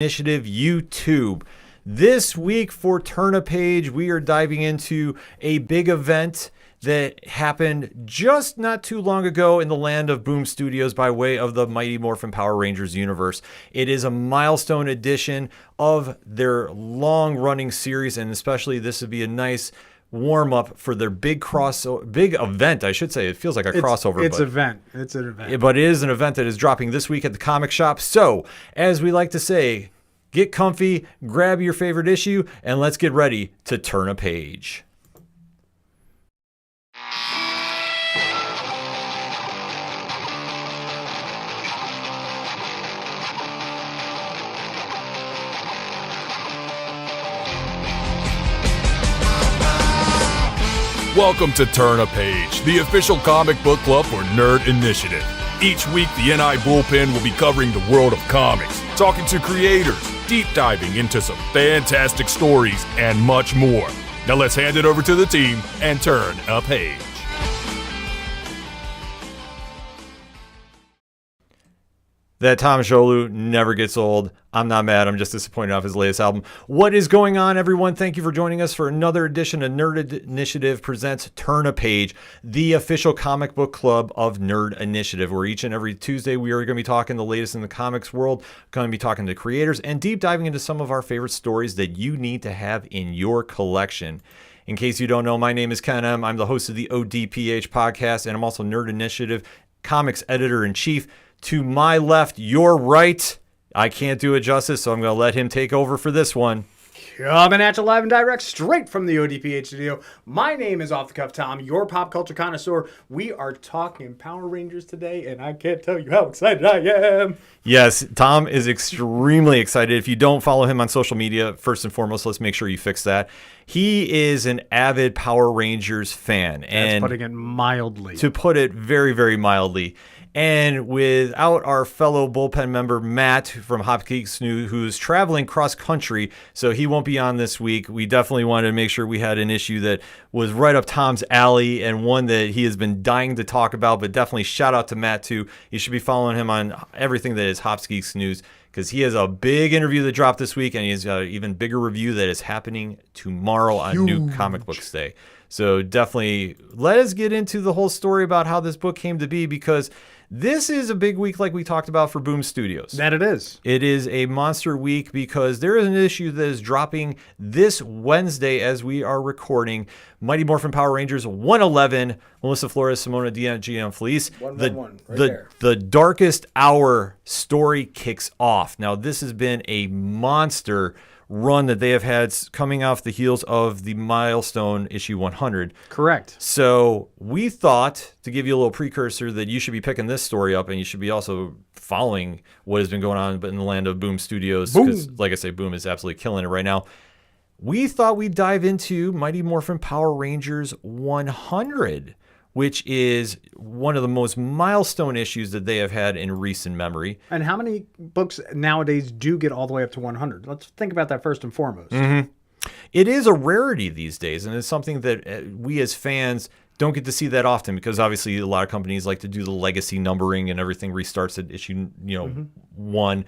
Initiative YouTube. This week for Turn a Page, we are diving into a big event that happened just not too long ago in the land of Boom Studios by way of the Mighty Morphin Power Rangers universe. It is a milestone edition of their long-running series, and especially this would be a nice warm-up for their big event, I should say. It feels like a crossover. It's an event. But it is an event that is dropping this week at the comic shop. So, as we like to say, get comfy, grab your favorite issue, and let's get ready to turn a page. Welcome to Turn a Page, the official comic book club for Nerd Initiative. Each week, the NI Bullpen will be covering the world of comics, talking to creators, deep diving into some fantastic stories, and much more. Now let's hand it over to the team and turn a page. That Tom Sholu never gets old. I'm not mad. I'm just disappointed off his latest album. What is going on, everyone? Thank you for joining us for another edition of Nerd Initiative presents Turn a Page, the official comic book club of Nerd Initiative, where each and every Tuesday we are going to be talking the latest in the comics world, going to be talking to creators, and deep diving into some of our favorite stories that you need to have in your collection. In case you don't know, my name is Ken M. I'm the host of the ODPH podcast, and I'm also Nerd Initiative comics editor-in-chief. To my left, your right. I can't do it justice, so I'm going to let him take over for this one. Coming at you live and direct, straight from the ODPH studio. My name is Off the Cuff Tom, your pop culture connoisseur. We are talking Power Rangers today, and I can't tell you how excited I am. Yes, Tom is extremely excited. If you don't follow him on social media, first and foremost, let's make sure you fix that. He is an avid Power Rangers fan. That's putting it mildly. To put it very, very mildly. And without our fellow bullpen member, Matt from Hop Geeks, who's traveling cross country, so he won't be on this week, we definitely wanted to make sure we had an issue that was right up Tom's alley and one that he has been dying to talk about. But definitely shout out to Matt, too. You should be following him on everything that is Hop Geeks News, because he has a big interview that dropped this week, and he has got an even bigger review that is happening tomorrow on New Comic Books Day. So definitely let us get into the whole story about how this book came to be, because this is a big week like we talked about for Boom Studios. That it is. It is a monster week because there is an issue that is dropping this Wednesday as we are recording. Mighty Morphin Power Rangers 111, Melissa Flores, Simona Gian Felice. The Darkest Hour story kicks off. Now, this has been a monster run that they have had coming off the heels of the milestone issue 100. Correct. So we thought, to give you a little precursor, that you should be picking this story up, and you should be also following what has been going on in the land of Boom Studios, because like I say, Boom is absolutely killing it right now. We thought we'd dive into Mighty Morphin Power Rangers 100, which is one of the most milestone issues that they have had in recent memory. And how many books nowadays do get all the way up to 100? Let's think about that first and foremost. Mm-hmm. It is a rarity these days, and it's something that we as fans don't get to see that often, because obviously a lot of companies like to do the legacy numbering and everything restarts at issue 1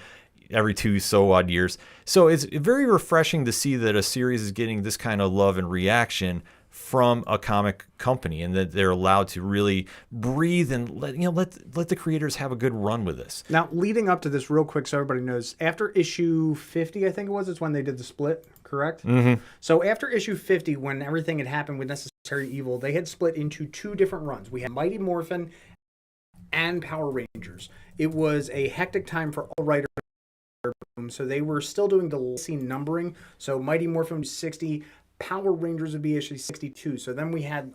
every 2 so odd years. So it's very refreshing to see that a series is getting this kind of love and reaction from a comic company, and that they're allowed to really breathe and let the creators have a good run with this. Now, leading up to this real quick, so everybody knows, after issue 50, I think it was, it's when they did the split, correct? Mm-hmm. So after issue 50, when everything had happened with Necessary Evil, they had split into 2 different runs. We had Mighty Morphin and Power Rangers. It was a hectic time for all writers. So they were still doing the legacy numbering. So Mighty Morphin was 60, Power Rangers would be issue 62. So then we had,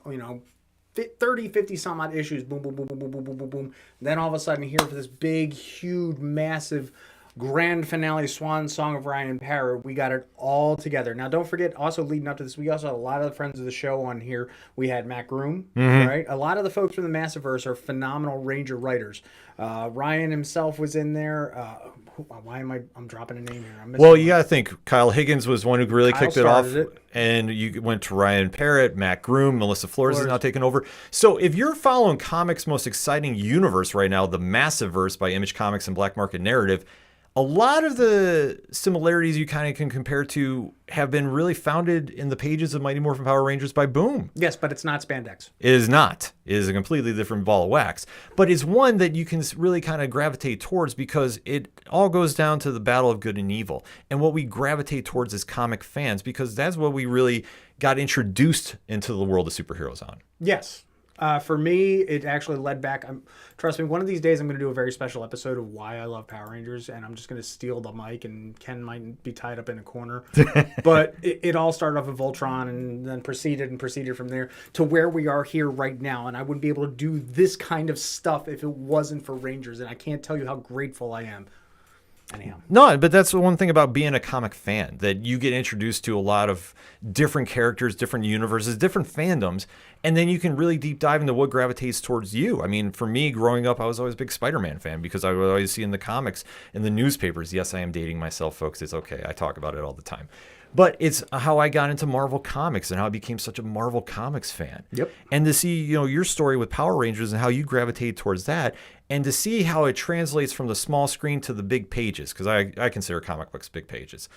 30, 50 some odd issues. Boom, boom, boom, boom, boom, boom, boom, boom, boom. Then all of a sudden here for this big, huge, massive grand finale swan song of Ryan and Parrott, we got it all together. Now, don't forget, also leading up to this, we also had a lot of the friends of the show on here. We had Matt Groom, right? A lot of the folks from the Massiverse are phenomenal Ranger writers. Ryan himself was in there. Why am I'm dropping a name here? Well, you got to think Kyle Higgins was one who really kicked it off. And you went to Ryan Parrott, Matt Groom, Melissa Flores is now taking over. So if you're following comics' most exciting universe right now, the Massiverse by Image Comics and Black Market Narrative, a lot of the similarities you kind of can compare to have been really founded in the pages of Mighty Morphin Power Rangers by Boom. Yes, but it's not spandex. It is not. It is a completely different ball of wax. But it's one that you can really kind of gravitate towards because it all goes down to the battle of good and evil. And what we gravitate towards as comic fans, because that's what we really got introduced into the world of superheroes on. Yes. For me, it actually led back. Trust me, one of these days I'm going to do a very special episode of why I love Power Rangers, and I'm just going to steal the mic, and Ken might be tied up in a corner. But it all started off with Voltron, and then proceeded from there to where we are here right now. And I wouldn't be able to do this kind of stuff if it wasn't for Rangers, and I can't tell you how grateful I am. Anyhow. No, but that's the one thing about being a comic fan, that you get introduced to a lot of different characters, different universes, different fandoms, and then you can really deep dive into what gravitates towards you. I mean, for me, growing up, I was always a big Spider-Man fan because I would always see in the comics, in the newspapers. Yes, I am dating myself, folks. It's okay. I talk about it all the time. But it's how I got into Marvel Comics and how I became such a Marvel Comics fan. Yep. And to see, your story with Power Rangers and how you gravitate towards that, and to see how it translates from the small screen to the big pages, because I consider comic books big pages.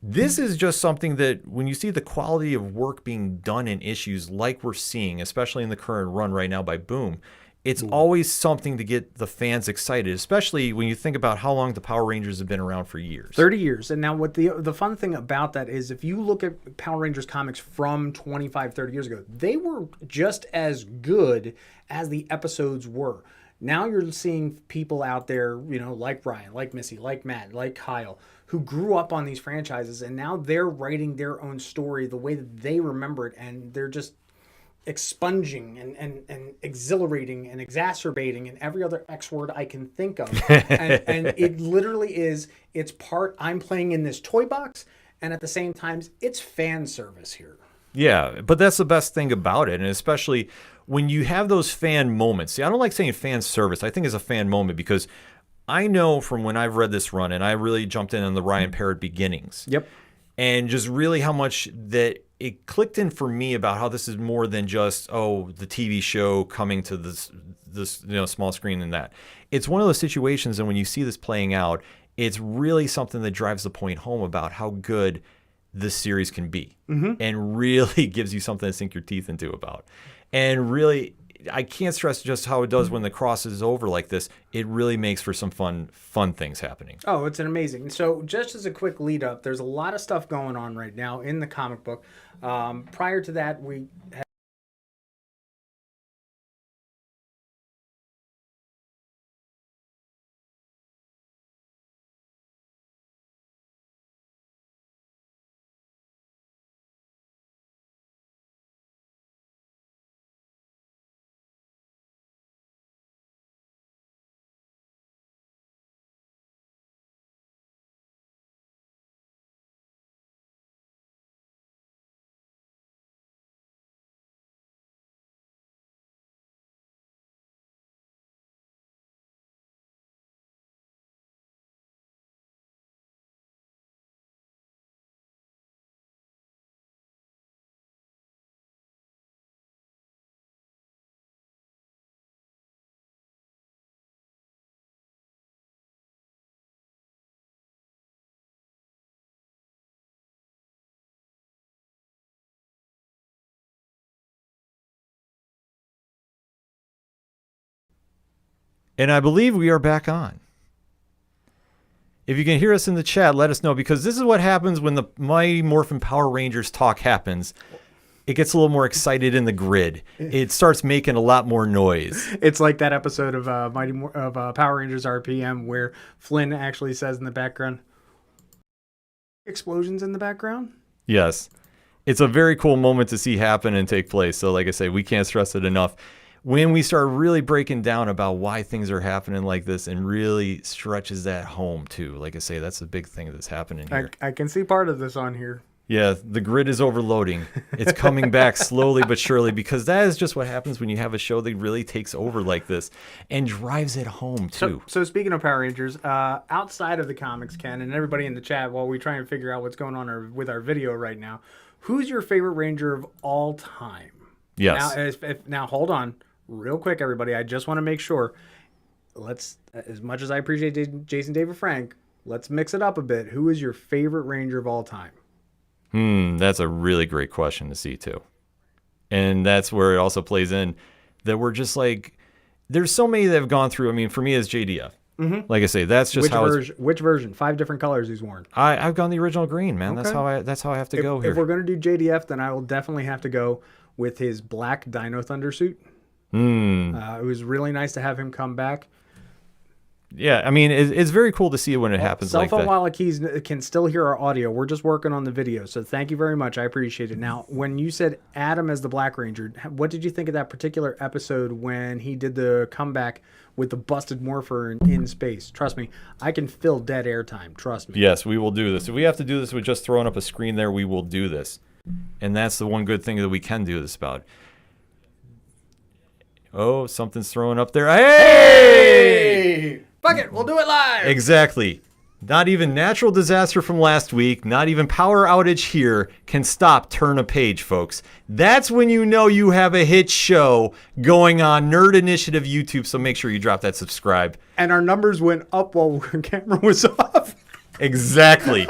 This is just something that when you see the quality of work being done in issues like we're seeing, especially in the current run right now by Boom, it's always something to get the fans excited, especially when you think about how long the Power Rangers have been around for years. 30 years. And now what the fun thing about that is if you look at Power Rangers comics from 25, 30 years ago, they were just as good as the episodes were. Now you're seeing people out there, like Ryan, like Missy, like Matt, like Kyle, who grew up on these franchises, and now they're writing their own story the way that they remember it, and they're just expunging and exhilarating and exacerbating and every other X word I can think of. and it literally is, it's part I'm playing in this toy box, and at the same time, it's fan service here. Yeah, but that's the best thing about it, and especially when you have those fan moments. See, I don't like saying fan service. I think it's a fan moment because I know from when I've read this run, and I really jumped in on the Ryan Parrott beginnings. Yep. And just really how much that it clicked in for me about how this is more than just, the TV show coming to this small screen and that. It's one of those situations, and when you see this playing out, it's really something that drives the point home about how good this series can be, and really gives you something to sink your teeth into about. And really, I can't stress just how it does when the cross is over like this. It really makes for some fun things happening. Oh, it's an amazing. So just as a quick lead up, there's a lot of stuff going on right now in the comic book. Prior to that, we had And I believe we are back on. If you can hear us in the chat, let us know, because this is what happens when the Mighty Morphin Power Rangers talk happens. It gets a little more excited in the grid. It starts making a lot more noise. It's like that episode of Power Rangers RPM where Flynn actually says in the background, explosions in the background. Yes. It's a very cool moment to see happen and take place. So like I say, we can't stress it enough. When we start really breaking down about why things are happening like this and really stretches that home too. Like I say, that's the big thing that's happening here. I can see part of this on here. Yeah, the grid is overloading. It's coming back slowly but surely, because that is just what happens when you have a show that really takes over like this and drives it home too. So speaking of Power Rangers, outside of the comics, Ken, and everybody in the chat, while we try and figure out what's going on with our video right now, who's your favorite Ranger of all time? Yes. Now hold on. Real quick, everybody. I just want to make sure. As much as I appreciate Jason David Frank, let's mix it up a bit. Who is your favorite Ranger of all time? That's a really great question to see too. And that's where it also plays in that we're just like, there's so many that have gone through. I mean, for me as JDF, like I say, that's just which version? 5 different colors he's worn. I've gone the original green, man. Okay. That's how I have to go here. If we're going to do JDF, then I will definitely have to go with his black Dino Thunder suit. It was really nice to have him come back. Yeah, I mean, it's very cool to see when it happens like that. Cell phone Walla Keys can still hear our audio. We're just working on the video, so thank you very much. I appreciate it. Now, when you said Adam as the Black Ranger, what did you think of that particular episode when he did the comeback with the busted morpher in space? Trust me, I can fill dead air time. Trust me. Yes, we will do this. If we have to do this with just throwing up a screen there, we will do this. And that's the one good thing that we can do this about. Oh, something's throwing up there. Hey! Fuck it, we'll do it live. Exactly. Not even natural disaster from last week, not even power outage here can stop Turn a Page, folks. That's when you know you have a hit show going on Nerd Initiative YouTube, so make sure you drop that subscribe. And our numbers went up while the camera was off. Exactly.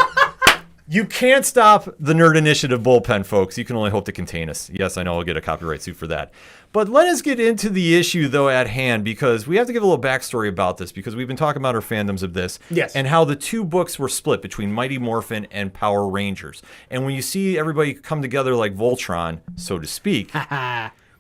You can't stop the Nerd Initiative bullpen, folks. You can only hope to contain us. Yes, I know I'll get a copyright suit for that. But let us get into the issue, though, at hand, because we have to give a little backstory about this, because we've been talking about our fandoms of this. Yes. And how the two books were split between Mighty Morphin and Power Rangers. And when you see everybody come together like Voltron, so to speak,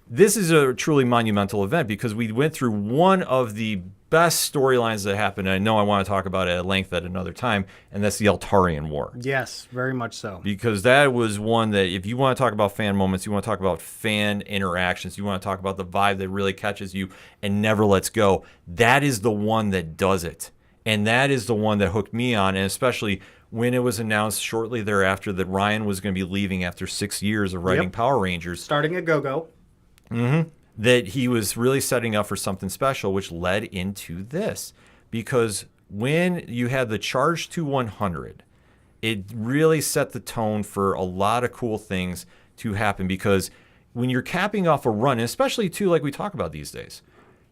this is a truly monumental event, because we went through one of the best storylines that happened. And I know I want to talk about it at length at another time, and that's the Altarian War. Yes, very much so. Because that was one that, if you want to talk about fan moments, you want to talk about fan interactions, you want to talk about the vibe that really catches you and never lets go, that is the one that does it. And that is the one that hooked me on, and especially when it was announced shortly thereafter that Ryan was going to be leaving after 6 years of writing Power Rangers. Starting at Go-Go. That he was really setting up for something special, which led into this. Because when you had the Charge to 100, it really set the tone for a lot of cool things to happen. Because when you're capping off a run, and especially too, like we talk about these days,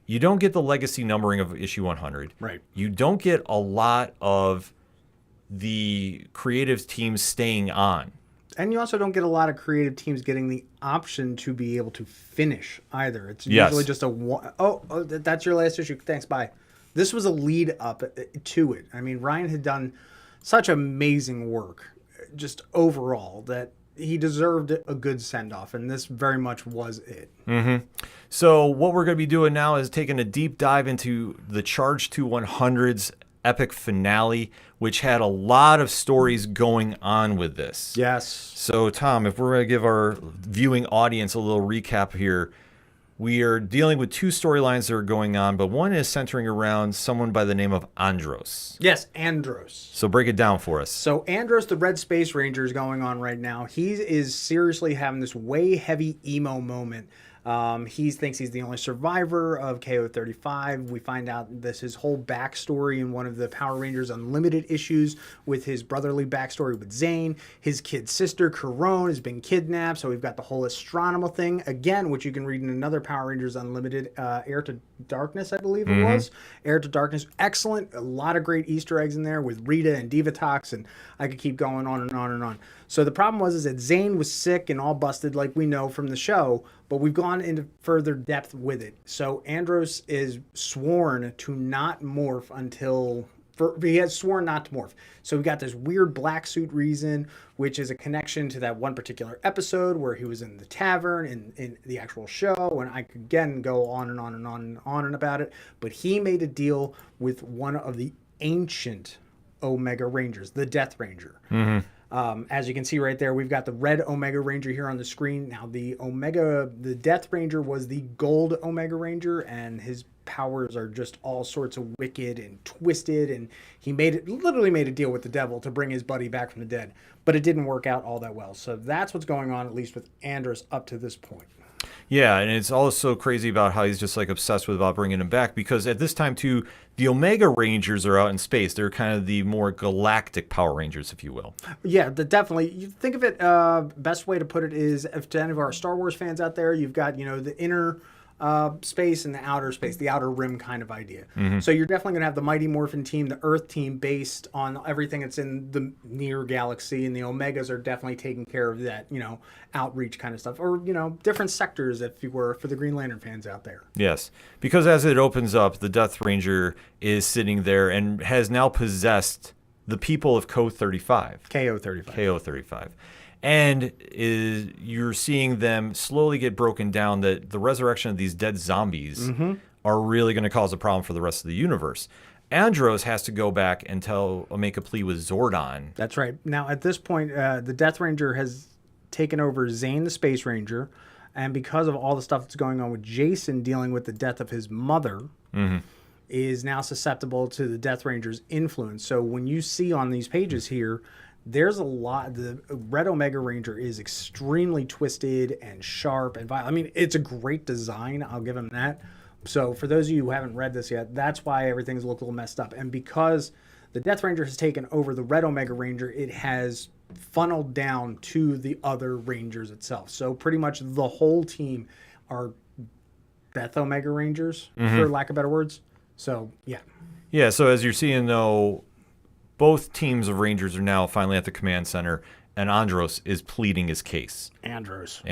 you don't get the legacy numbering of issue 100. Right. You don't get a lot of the creative teams staying on. And you also don't get a lot of creative teams getting the option to be able to finish either. It's usually just a one. Oh, that's your last issue. Thanks, bye. This was a lead up to it. I mean, Ryan had done such amazing work just overall that he deserved a good send-off, and this very much was it. So what we're going to be doing now is taking a deep dive into the Charge to 100's epic finale, which had a lot of stories going on with this. Yes. So, Tom, if we're going to give our viewing audience a little recap here, we are dealing with two storylines that are going on, but one is centering around someone by the name of Andros. Yes, Andros. So break it down for us. So Andros, the Red Space Ranger, is going on right now. He is seriously having this way heavy emo moment. He thinks he's the only survivor of KO-35. We find out this his whole backstory in one of the Power Rangers Unlimited issues with his brotherly backstory with Zane. His kid sister, Corone, has been kidnapped. So we've got the whole Astronomal thing, again, which you can read in another Power Rangers Unlimited, Heir to Darkness, I believe it was. Heir to Darkness. Excellent. A lot of great Easter eggs in there with Rita and Divatox, and I could keep going on and on and on. So the problem was that Zane was sick and all busted, like we know from the show, but we've gone into further depth with it. So Andros is sworn to not morph until... he has sworn not to morph. So we got this weird black suit reason, which is a connection to that one particular episode where he was in the tavern in the actual show. And I could again go on and on and on and on and about it. But he made a deal with one of the ancient Omega Rangers, the Death Ranger. As you can see right there, we've got the red Omega Ranger here on the screen. Now, the Death Ranger was the gold Omega Ranger, and his powers are just all sorts of wicked and twisted, and he literally made a deal with the devil to bring his buddy back from the dead, but it didn't work out all that well. So that's what's going on, at least with Andros up to this point. Yeah, and it's also crazy about how he's just like obsessed with about bringing him back, because at this time too, the Omega Rangers are out in space. They're kind of the more galactic Power Rangers, if you will. Yeah, definitely. You think of it, best way to put it is, if to any of our Star Wars fans out there, you've got, the inner space and the outer space, the outer rim kind of idea. So you're definitely going to have the Mighty Morphin team, the Earth team, based on everything that's in the near galaxy, and the Omegas are definitely taking care of that, outreach kind of stuff, or different sectors, if you were, for the Green Lantern fans out there. Yes, because as it opens up, the Death Ranger is sitting there and has now possessed the people of KO-35. KO-35. And you're seeing them slowly get broken down, that the resurrection of these dead zombies are really going to cause a problem for the rest of the universe. Andros has to go back and make a plea with Zordon. That's right. Now, at this point, the Death Ranger has taken over Zane the Space Ranger, and because of all the stuff that's going on with Jason dealing with the death of his mother, is now susceptible to the Death Ranger's influence. So when you see on these pages here, there's a lot. The Red Omega Ranger is extremely twisted and sharp and violent. I mean, it's a great design. I'll give him that. So for those of you who haven't read this yet, that's why everything's looked a little messed up. And because the Death Ranger has taken over the Red Omega Ranger, it has funneled down to the other Rangers itself. So pretty much the whole team are Death Omega Rangers, for lack of better words. So, yeah. Yeah, so as you're seeing, though, both teams of Rangers are now finally at the command center, and Andros is pleading his case. Andros.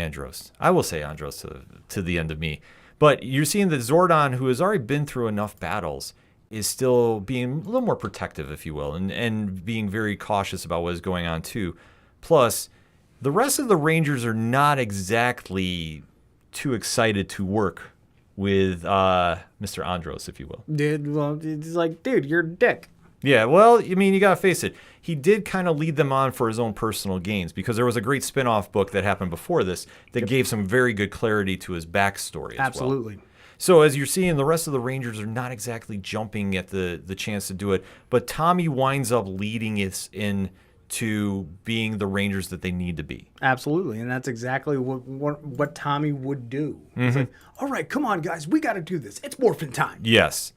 I will say Andros to the end of me. But you're seeing that Zordon, who has already been through enough battles, is still being a little more protective, if you will, and being very cautious about what is going on, too. Plus, the rest of the Rangers are not exactly too excited to work with Mr. Andros, if you will. Dude, well, it's like, dude, you're a dick. Yeah, well, I mean, you got to face it. He did kind of lead them on for his own personal gains, because there was a great spin-off book that happened before this that gave some very good clarity to his backstory as Absolutely. well. So as you're seeing, the rest of the Rangers are not exactly jumping at the chance to do it, but Tommy winds up leading us into being the Rangers that they need to be. Absolutely, and that's exactly what Tommy would do. It's like, all right, come on, guys, we got to do this. It's morphin time. Yes.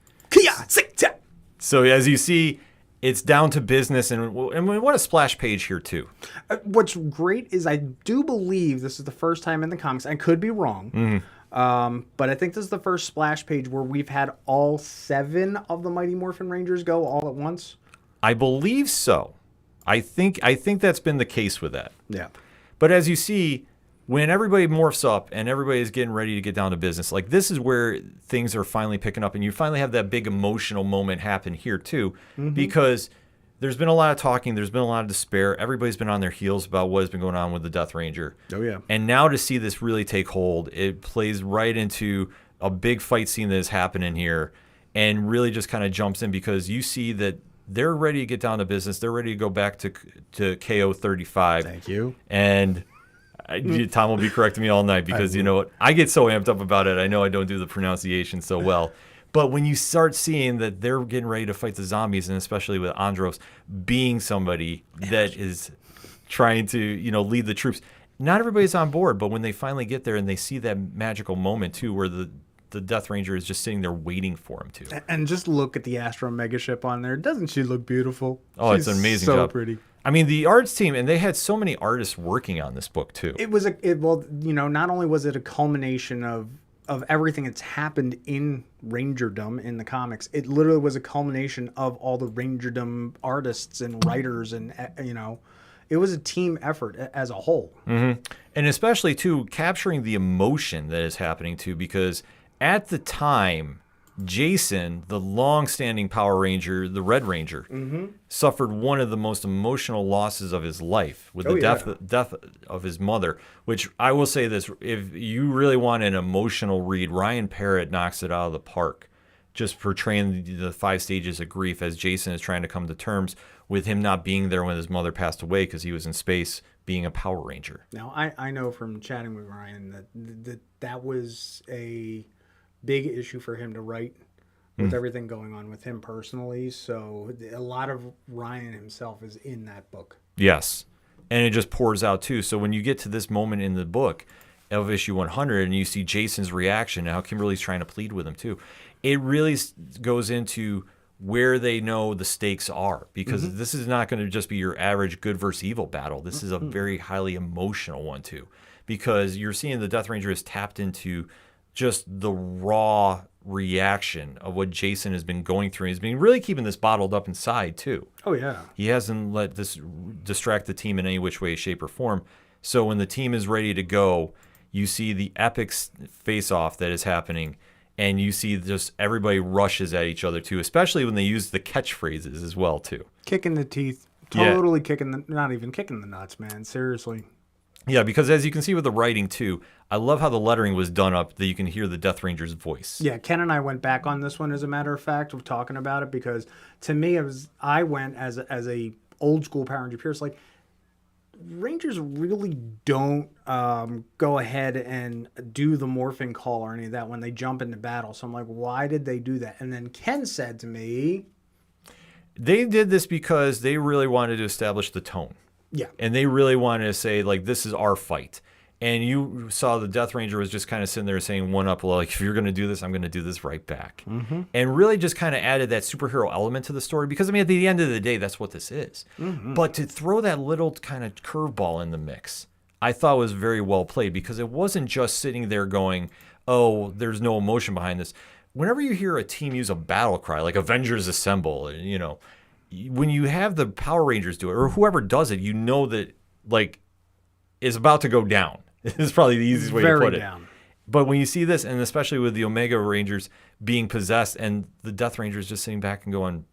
So as you see, it's down to business, and what a splash page here, too. What's great is I do believe this is the first time in the comics, I could be wrong, but I think this is the first splash page where we've had all 7 of the Mighty Morphin Rangers go all at once. I believe so. I think that's been the case with that. Yeah. But as you see, when everybody morphs up and everybody's getting ready to get down to business, like this is where things are finally picking up, and you finally have that big emotional moment happen here too, because there's been a lot of talking, there's been a lot of despair, everybody's been on their heels about what has been going on with the Death Ranger. Oh yeah. And now to see this really take hold, it plays right into a big fight scene that is happening here, and really just kind of jumps in, because you see that they're ready to get down to business, they're ready to go back to KO-35. Thank you. And Tom will be correcting me all night, because you know what? I get so amped up about it. I know I don't do the pronunciation so well. But when you start seeing that they're getting ready to fight the zombies, and especially with Andros being somebody that is trying to, lead the troops, not everybody's on board. But when they finally get there and they see that magical moment too, where the Death Ranger is just sitting there waiting for him to. And just look at the Astro Mega ship on there. Doesn't she look beautiful? Oh, She's it's an amazing so job. Pretty. I mean, the arts team, and they had so many artists working on this book too. It was not only was it a culmination of everything that's happened in Rangerdom in the comics, it literally was a culmination of all the Rangerdom artists and writers, and it was a team effort as a whole. And especially too, capturing the emotion that is happening too, because at the time, Jason, the long-standing Power Ranger, the Red Ranger, suffered one of the most emotional losses of his life with the death of his mother, which I will say this, if you really want an emotional read, Ryan Parrott knocks it out of the park, just portraying the 5 stages of grief as Jason is trying to come to terms with him not being there when his mother passed away because he was in space being a Power Ranger. Now, I know from chatting with Ryan that was a big issue for him to write with everything going on with him personally. So a lot of Ryan himself is in that book. Yes. And it just pours out too. So when you get to this moment in the book of issue 100 and you see Jason's reaction and how Kimberly's trying to plead with him too, it really goes into where they know the stakes are, because this is not going to just be your average good versus evil battle. This is a very highly emotional one too, because you're seeing the Death Ranger is tapped into just the raw reaction of what Jason has been going through. He's been really keeping this bottled up inside too. Oh yeah. He hasn't let this distract the team in any which way, shape, or form. So when the team is ready to go, you see the epic face-off that is happening, and you see just everybody rushes at each other too, especially when they use the catchphrases as well too. Kicking the teeth. Yeah. Totally not even kicking the nuts, man. Seriously. Yeah, because as you can see with the writing too, I love how the lettering was done up that you can hear the Death Ranger's voice. Yeah, Ken and I went back on this one, as a matter of fact, of talking about it, because to me, I went as a old school Power Ranger Pierce, like, Rangers really don't go ahead and do the morphing call or any of that when they jump into battle. So I'm like, why did they do that? And then Ken said to me, they did this because they really wanted to establish the tone. yeah. And they really wanted to say, like, this is our fight. And you saw the Death Ranger was just kind of sitting there saying one up, like, if you're going to do this, I'm going to do this right back. Mm-hmm. And really just kind of added that superhero element to the story because, I mean, at the end of the day, that's what this is. Mm-hmm. But to throw that little kind of curveball in the mix, I thought was very well played because it wasn't just sitting there going, oh, there's no emotion behind this. Whenever you hear a team use a battle cry, like Avengers Assemble, you know, when you have the Power Rangers do it, or whoever does it, you know that, like, it's about to go down. It's probably the easiest way to put it. Down. But when you see this, and especially with the Omega Rangers being possessed and the Death Rangers just sitting back and going,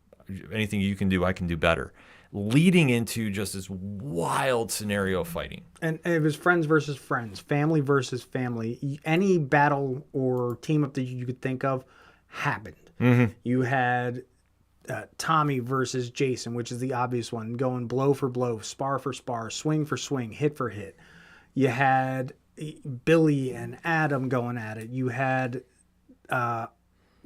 anything you can do, I can do better, leading into just this wild scenario fighting. And it was friends versus friends, family versus family. Any battle or team up that you could think of happened. Mm-hmm. You had Tommy versus Jason, which is the obvious one, going blow for blow, spar for spar, swing for swing, hit for hit. You had Billy and Adam going at it. You had,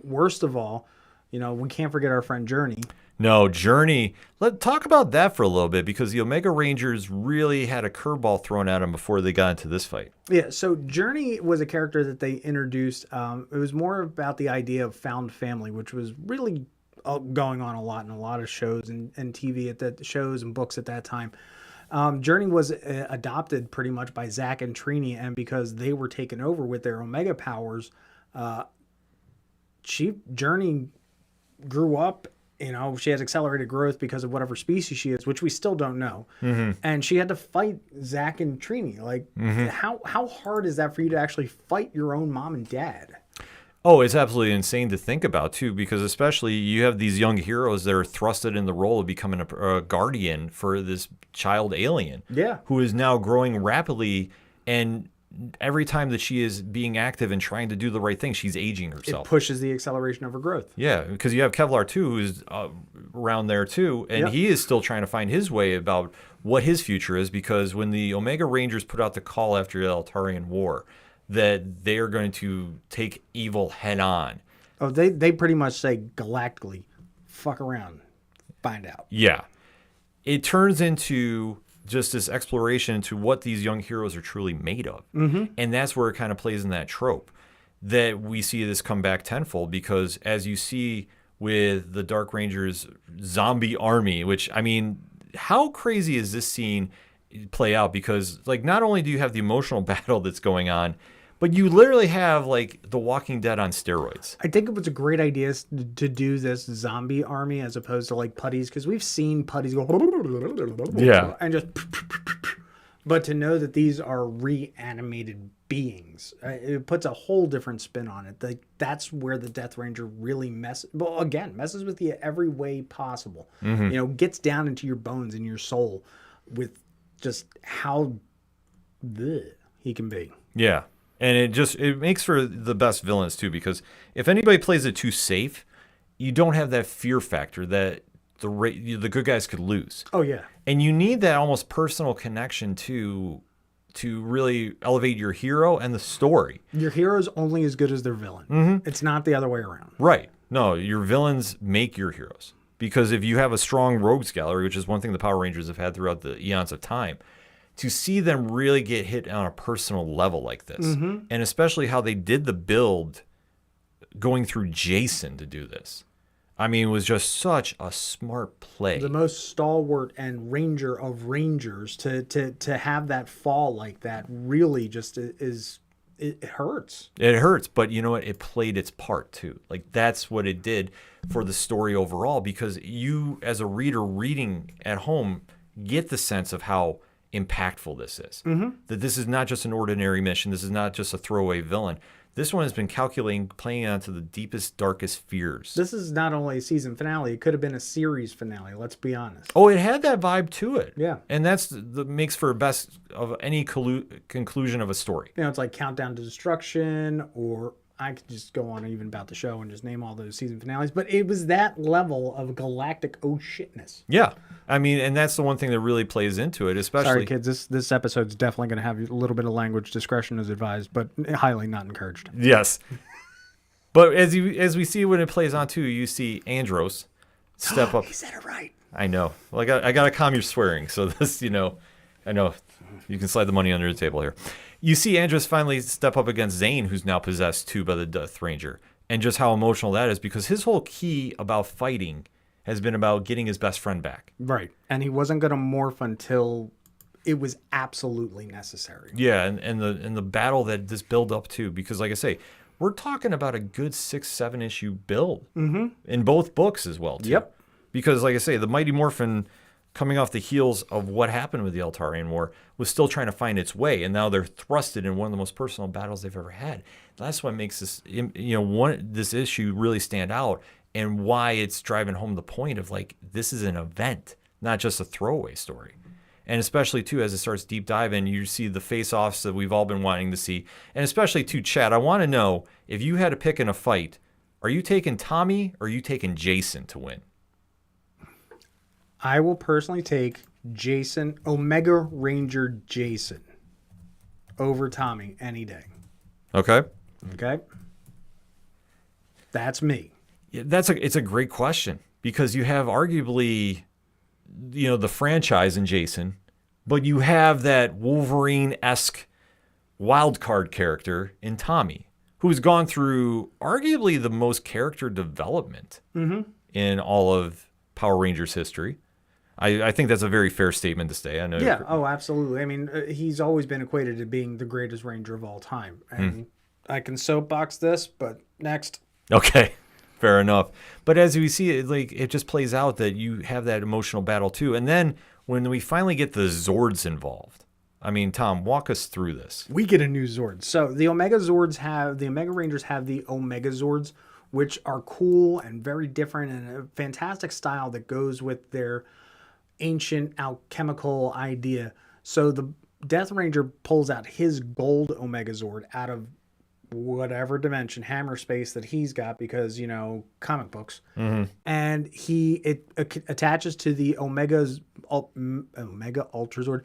worst of all, you know, we can't forget our friend Journey. No, Journey. Let's talk about that for a little bit because the Omega Rangers really had a curveball thrown at them before they got into this fight. Yeah, so Journey was a character that they introduced. It was more about the idea of found family, which was really going on a lot in a lot of shows and TV at the shows and books at that time. Journey was adopted pretty much by Zach and Trini, and because they were taken over with their Omega powers, Journey grew up. You know, she has accelerated growth because of whatever species she is, which we still don't know. Mm-hmm. And she had to fight Zach and Trini. Like, mm-hmm. how hard is that for you to actually fight your own mom and dad? Oh, it's absolutely insane to think about, too, because especially you have these young heroes that are thrusted in the role of becoming a guardian for this child alien. Yeah. Who is now growing rapidly, and every time that she is being active and trying to do the right thing, she's aging herself. It pushes the acceleration of her growth. Yeah, because you have Kevlar, too, who's around there, too, and he is still trying to find his way about what his future is, because when the Omega Rangers put out the call after the Eltarian War, that they are going to take evil head on. Oh, they pretty much say galactically, fuck around, find out. Yeah. It turns into just this exploration into what these young heroes are truly made of. Mm-hmm. And that's where it kind of plays in that trope that we see this come back tenfold, because as you see with the Dark Rangers zombie army, which, I mean, how crazy is this scene play out? Because, like, not only do you have the emotional battle that's going on, but you literally have, like, The Walking Dead on steroids. I think it was a great idea to do this zombie army as opposed to, like, putties, because we've seen putties go and just... But to know that these are reanimated beings, it puts a whole different spin on it. Like, that's where the Death Ranger really messes with you every way possible. Mm-hmm. You know, gets down into your bones and your soul with just how he can be. Yeah. And it makes for the best villains, too, because if anybody plays it too safe, you don't have that fear factor that the good guys could lose. Oh, yeah. And you need that almost personal connection to really elevate your hero and the story. Your hero's only as good as their villain. Mm-hmm. It's not the other way around. Right. No, your villains make your heroes. Because if you have a strong rogues gallery, which is one thing the Power Rangers have had throughout the eons of time, to see them really get hit on a personal level like this, mm-hmm. and especially how they did the build going through Jason to do this, I mean, it was just such a smart play. The most stalwart and ranger of rangers to have that fall like that really just is it hurts. It hurts, but you know what? It played its part too. Like that's what it did for the story overall, because you, as a reader reading at home, get the sense of how impactful this is. That this is not just an ordinary mission. This is not just a throwaway villain. This one has been calculating, playing onto the deepest, darkest fears. This is not only a season finale; it could have been a series finale. Let's be honest. Oh, it had that vibe to it. Yeah. And that's the makes for a best of any conclusion of a story. You know, it's like Countdown to Destruction, or I could just go on even about the show and just name all those season finales. But it was that level of galactic oh shitness. Yeah. I mean, and that's the one thing that really plays into it, especially. Sorry, kids. This episode's definitely going to have a little bit of language. Discretion is advised, but highly not encouraged. Yes. But as we see when it plays on too, you see Andros step up. He said it right. I know. Well, I got to calm your swearing. So this, I know you can slide the money under the table here. You see Andros finally step up against Zane, who's now possessed too by the Death Ranger, and just how emotional that is, because his whole key about fighting has been about getting his best friend back. Right. And he wasn't going to morph until it was absolutely necessary. Yeah, and the battle that this build up to, because like I say, we're talking about a good 6-7 issue build in both books as well too. Yep. Because like I say, the Mighty Morphin, coming off the heels of what happened with the Eltarian War, was still trying to find its way, and now they're thrusted in one of the most personal battles they've ever had. That's what makes this this issue really stand out, and why it's driving home the point of like, this is an event, not just a throwaway story. And especially too, as it starts deep diving, you see the face-offs that we've all been wanting to see. And especially too, Chad, I want to know, if you had to pick in a fight, are you taking Tommy or are you taking Jason to win? I will personally take Jason, Omega Ranger Jason, over Tommy any day. Okay. Okay? That's me. Yeah, it's a great question, because you have arguably, the franchise in Jason, but you have that Wolverine-esque wild card character in Tommy, who's gone through arguably the most character development in all of Power Rangers history. I think that's a very fair statement to say. I know. Yeah. Oh, absolutely. I mean, he's always been equated to being the greatest Ranger of all time. And I can soapbox this, but next. Okay. Fair enough. But as we see it, like, it just plays out that you have that emotional battle too. And then when we finally get the Zords involved, I mean, Tom, walk us through this. We get a new Zord. So the Omega Rangers have the Omega Zords, which are cool and very different, and a fantastic style that goes with their ancient alchemical idea. So the Death Ranger pulls out his gold Omega Zord out of whatever dimension, hammer space that he's got, because comic books, and it attaches to the Omega Ultra Zord.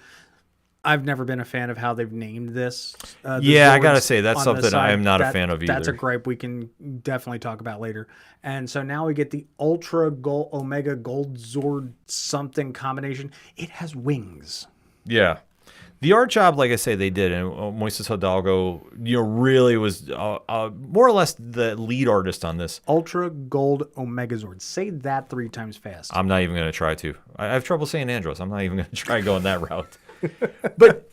I've never been a fan of how they've named this. I gotta say, that's something I am not a fan of either. That's a gripe we can definitely talk about later. And so now we get the Ultra Gold Omega Gold Zord something combination. It has wings. Yeah. The art job, like I say, they did, and Moises Hidalgo, really was more or less the lead artist on this. Ultra Gold Omega Zord. Say that 3 times fast. I'm not even going to try to. I have trouble saying Andros. I'm not even going to try going that route. But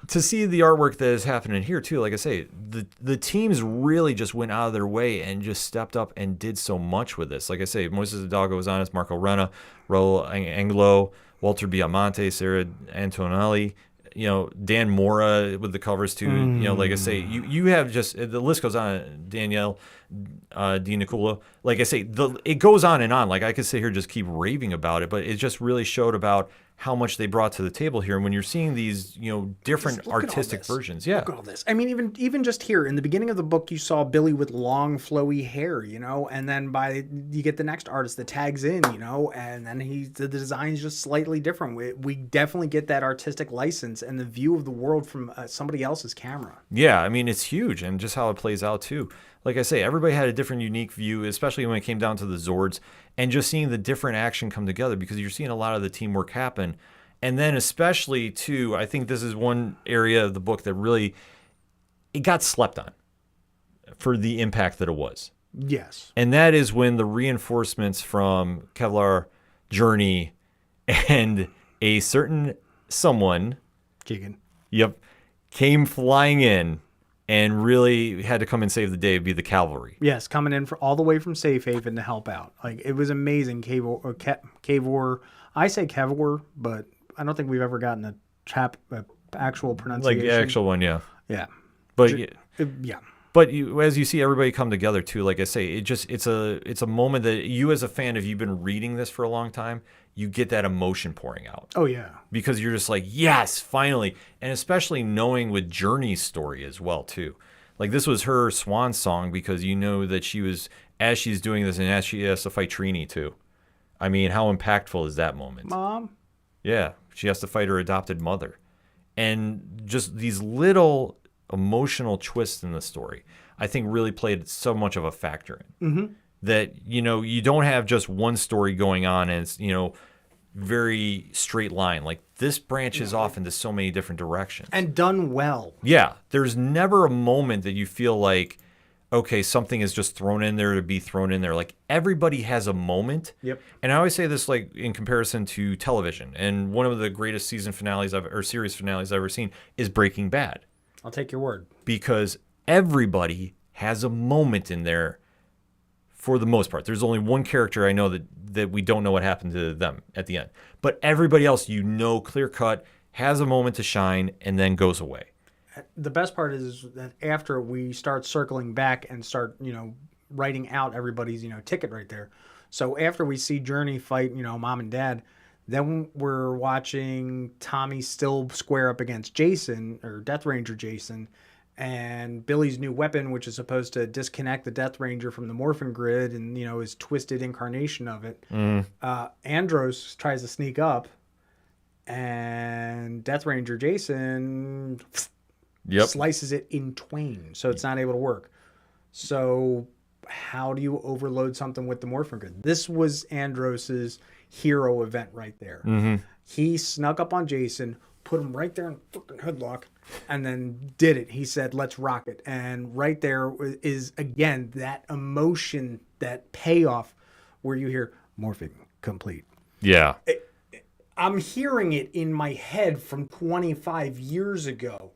to see the artwork that is happening here too, like I say, the teams really just went out of their way and just stepped up and did so much with this. Like I say, Moises Hidalgo was on it, Marco Renna, Raul Angulo, Walter Baiamonte, Sara Antonellini, Dan Mora with the covers too. Like I say, you have just, the list goes on. Daniele, Nicuolo. Like I say, it goes on and on. Like I could sit here and just keep raving about it, but it just really showed about how much they brought to the table here. And when you're seeing these, different artistic versions, Look at all this. I mean, even just here in the beginning of the book, you saw Billy with long, flowy hair, and then you get the next artist that tags in, and then the design's just slightly different. We definitely get that artistic license and the view of the world from somebody else's camera. Yeah, I mean, it's huge, and just how it plays out too. Like I say, everybody had a different, unique view, especially when it came down to the Zords, and just seeing the different action come together, because you're seeing a lot of the teamwork happen. And then especially, too, I think this is one area of the book that really, it got slept on for the impact that it was. Yes. And that is when the reinforcements from Kevlar, Journey, and a certain someone, Keegan. came flying in and really had to come and save the day, be the cavalry. Yes, coming in all the way from Safe Haven to help out. Like, it was amazing. Cavor. I say Cavor, but I don't think we've ever gotten a actual pronunciation. Like the actual one, yeah. Yeah. But Yeah. But as you see everybody come together too, like I say, it's a moment that you as a fan, if you've been reading this for a long time, you get that emotion pouring out. Oh yeah. Because you're just like, yes, finally. And especially knowing with Journey's story as well too. Like this was her swan song because you know that she was, as she's doing this and as she has to fight Trini too. I mean, how impactful is that moment? Mom? Yeah. She has to fight her adopted mother. And just these little emotional twists in the story, I think really played so much of a factor in that, you don't have just one story going on and it's, very straight line. Like this branches off into so many different directions. And done well. Yeah. There's never a moment that you feel like, okay, something is just thrown in there to be thrown in there. Like everybody has a moment. Yep. And I always say this like in comparison to television. And one of the greatest series finales I've ever seen is Breaking Bad. I'll take your word. Because everybody has a moment in there for the most part. There's only one character I know that we don't know what happened to them at the end. But everybody else, clear cut, has a moment to shine and then goes away. The best part is that after we start circling back and start, writing out everybody's, ticket right there. So after we see Journey fight, mom and dad, then we're watching Tommy still square up against Jason, or Death Ranger Jason, and Billy's new weapon, which is supposed to disconnect the Death Ranger from the Morphin grid and, his twisted incarnation of it. Andros tries to sneak up, and Death Ranger Jason slices it in twain, so it's not able to work. So how do you overload something with the Morphin grid? This was Andros's hero event right there. He snuck up on Jason, put him right there in fucking headlock, and then did it. He said, let's rock it. And right there is, again, that emotion, that payoff where you hear Morphin complete. Yeah. I'm hearing it in my head from 25 years ago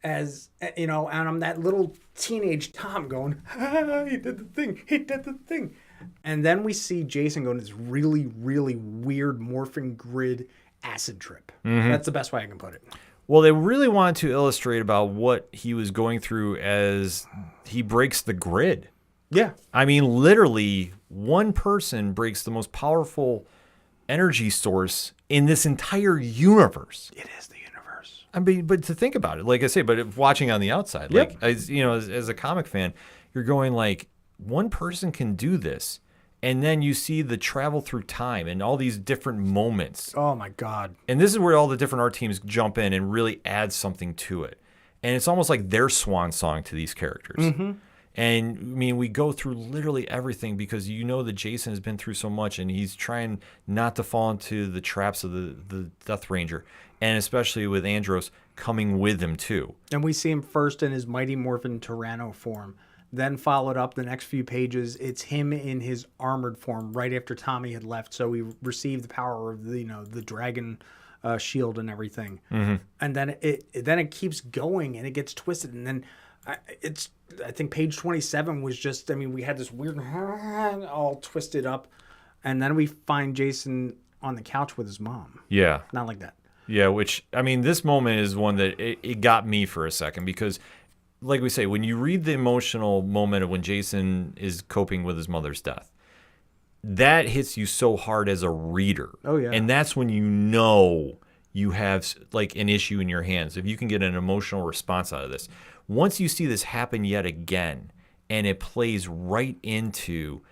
as, and I'm that little teenage Tom going, he did the thing. And then we see Jason go on this really, really weird Morphin grid acid trip. That's the best way I can put it. Well, they really wanted to illustrate about what he was going through as he breaks the grid. Yeah. I mean, literally, one person breaks the most powerful energy source in this entire universe. It is the universe. I mean, but to think about it, like I say, but watching on the outside, like as a comic fan, you're going like, one person can do this. And then you see the travel through time and all these different moments. Oh, my God. And this is where all the different art teams jump in and really add something to it. And it's almost like their swan song to these characters. And, I mean, we go through literally everything because that Jason has been through so much and he's trying not to fall into the traps of the Death Ranger. And especially with Andros coming with him, too. And we see him first in his Mighty Morphin Tyranno form. Then followed up the next few pages, it's him in his armored form right after Tommy had left. So we received the power of the dragon shield and everything. And then it keeps going and it gets twisted. And then I think page 27 was just, we had this weird all twisted up. And then we find Jason on the couch with his mom. Yeah. Not like that. Yeah, which, this moment is one that it got me for a second because, like we say, when you read the emotional moment of when Jason is coping with his mother's death, that hits you so hard as a reader. Oh, yeah. And that's when you have like an issue in your hands. If you can get an emotional response out of this. Once you see this happen yet again, and it plays right into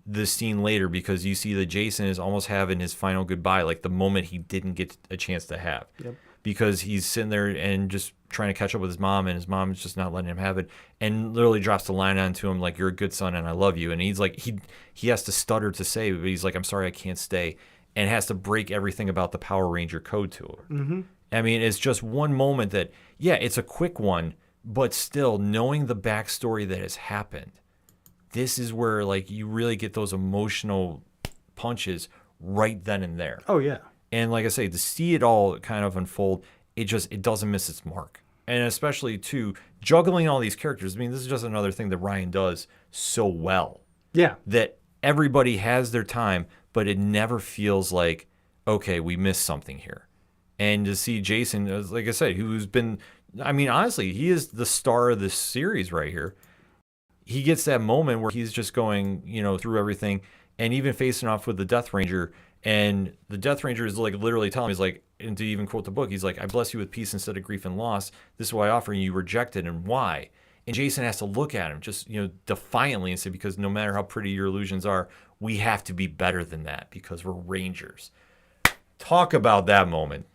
the scene later because you see that Jason is almost having his final goodbye, like the moment he didn't get a chance to have. Yep. Because he's sitting there and just trying to catch up with his mom, and his mom is just not letting him have it, and literally drops the line onto him like, you're a good son and I love you. And he's like, he has to stutter to say, but he's like, I'm sorry, I can't stay, and has to break everything about the Power Ranger code to her. It's just one moment that, it's a quick one, but still knowing the backstory that has happened, this is where like you really get those emotional punches right then and there. Oh, yeah. And like I say, to see it all kind of unfold, it doesn't miss its mark. And especially, too, juggling all these characters. I mean, this is just another thing that Ryan does so well. Yeah. That everybody has their time, but it never feels like, okay, we missed something here. And to see Jason, like I said, who's been, I mean, honestly, he is the star of this series right here. He gets that moment where he's just going, through everything and even facing off with the Death Ranger. And the Death Ranger is like literally telling him, he's like, and to even quote the book, he's like, I bless you with peace instead of grief and loss. This is why I offer you rejected and why. And Jason has to look at him just, defiantly and say, because no matter how pretty your illusions are, we have to be better than that because we're Rangers. Talk about that moment.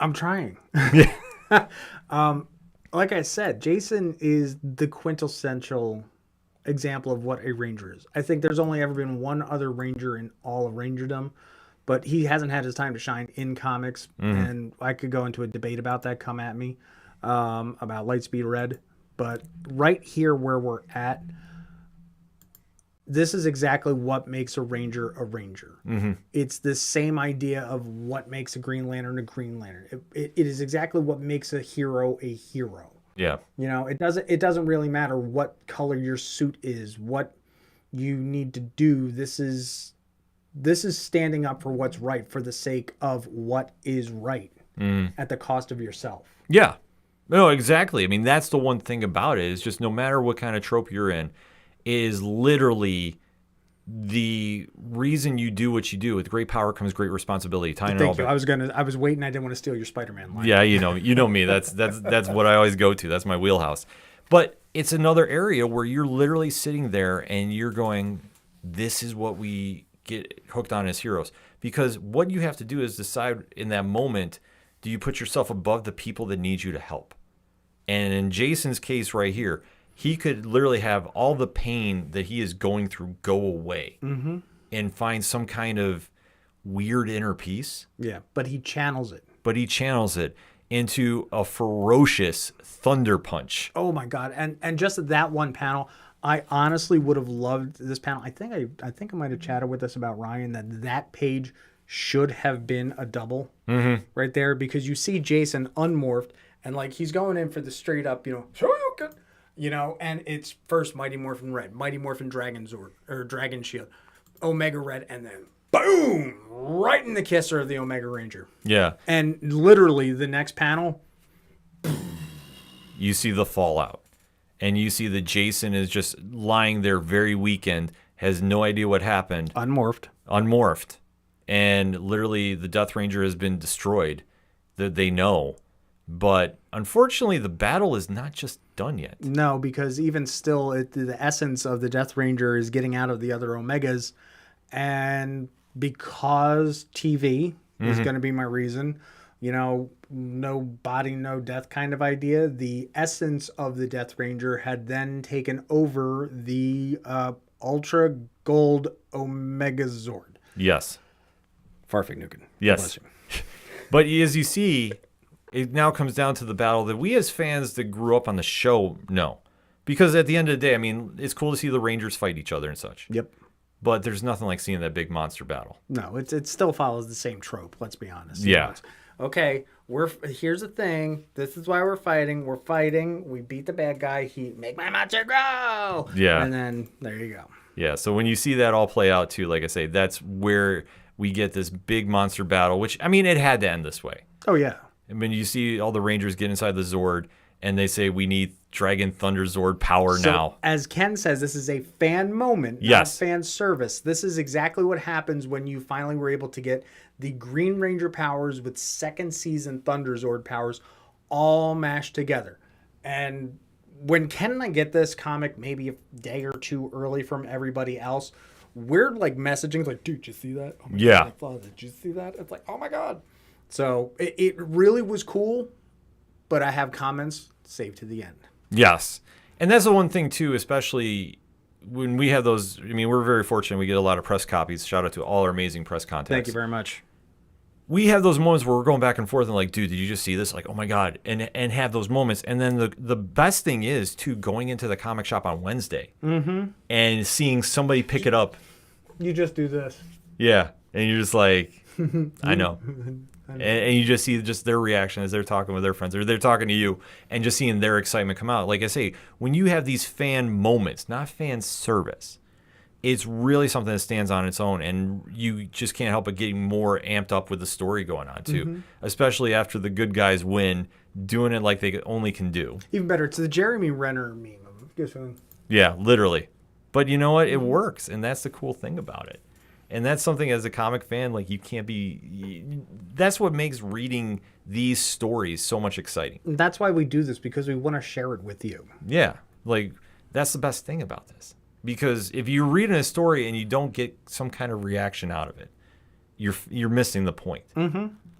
I'm trying. Like I said, Jason is the quintessential example of what a Ranger is. I think there's only ever been one other Ranger in all of Rangerdom, but he hasn't had his time to shine in comics. And I could go into a debate about that. Come at me about Lightspeed Red. But right here where we're at, this is exactly what makes a Ranger a Ranger. It's the same idea of what makes a Green Lantern a Green Lantern. It is exactly what makes a hero a hero. Yeah. It doesn't really matter what color your suit is, what you need to do. This is standing up for what's right for the sake of what is right at the cost of yourself. Yeah. No, exactly. I mean, that's the one thing about it is just no matter what kind of trope you're in, is literally the reason you do what you do. With great power comes great responsibility. Thank you. I was waiting. I didn't want to steal your Spider-Man line. Yeah, you know me. That's what I always go to. That's my wheelhouse. But it's another area where you're literally sitting there and you're going, this is what we get hooked on as heroes. Because what you have to do is decide in that moment, do you put yourself above the people that need you to help? And in Jason's case right here, he could literally have all the pain that he is going through go away and find some kind of weird inner peace. Yeah, but he channels it. Into a ferocious thunder punch. Oh my God! And just that one panel, I honestly would have loved this panel. I think I might have chatted with us about Ryan that page should have been a double right there, because you see Jason unmorphed and like he's going in for the straight up, Shoryuken. And it's first Mighty Morphin Red, Mighty Morphin Dragon Zord, or Dragon Shield, Omega Red, and then boom, right in the kisser of the Omega Ranger. Yeah. And literally the next panel, you see the fallout. And you see that Jason is just lying there very weakened, has no idea what happened. Unmorphed. And literally the Death Ranger has been destroyed. That they know. But unfortunately, the battle is not just done yet. No, because even still, the essence of the Death Ranger is getting out of the other Omegas. And because TV is going to be my reason, no body, no death kind of idea, the essence of the Death Ranger had then taken over the Ultra Gold Omega Zord. Yes. Farfignuken. Yes. But as you see, it now comes down to the battle that we as fans that grew up on the show know. Because at the end of the day, I mean, it's cool to see the Rangers fight each other and such. Yep. But there's nothing like seeing that big monster battle. No, it still follows the same trope, let's be honest. Yeah. Okay, here's the thing. This is why we're fighting. We're fighting. We beat the bad guy. He make my monster grow. Yeah. And then there you go. Yeah, so when you see that all play out too, like I say, that's where we get this big monster battle, which, I mean, it had to end this way. Oh, yeah. I mean, you see all the Rangers get inside the Zord, and they say, we need Dragon Thunder Zord power now. As Ken says, this is a fan moment, not fan service. This is exactly what happens when you finally were able to get the Green Ranger powers with second season Thunder Zord powers all mashed together. And when Ken and I get this comic maybe a day or two early from everybody else, we're like messaging like, dude, did you see that? Oh my God, did you see that? It's like, oh my God. So it really was cool, but I have comments saved to the end. Yes. And that's the one thing too, especially when we have those. I mean, we're very fortunate. We get a lot of press copies. Shout out to all our amazing press contacts. Thank you very much. We have those moments where we're going back and forth and like, dude, did you just see this? Like, oh my God. And have those moments. And then the best thing is too, going into the comic shop on Wednesday and seeing somebody pick it up. You just do this. Yeah. And you're just like, I know. And you just see just their reaction as they're talking with their friends, or they're talking to you, and just seeing their excitement come out. Like I say, when you have these fan moments, not fan service, it's really something that stands on its own, and you just can't help but getting more amped up with the story going on, too. Especially after the good guys win, doing it like they only can do. Even better, it's the Jeremy Renner meme of Yeah, literally. But you know what? It works, and that's the cool thing about it. And that's something as a comic fan, like you can't be. That's what makes reading these stories so much exciting. That's why we do this, because we want to share it with you. Yeah, like that's the best thing about this. Because if you're reading a story and you don't get some kind of reaction out of it, you're missing the point.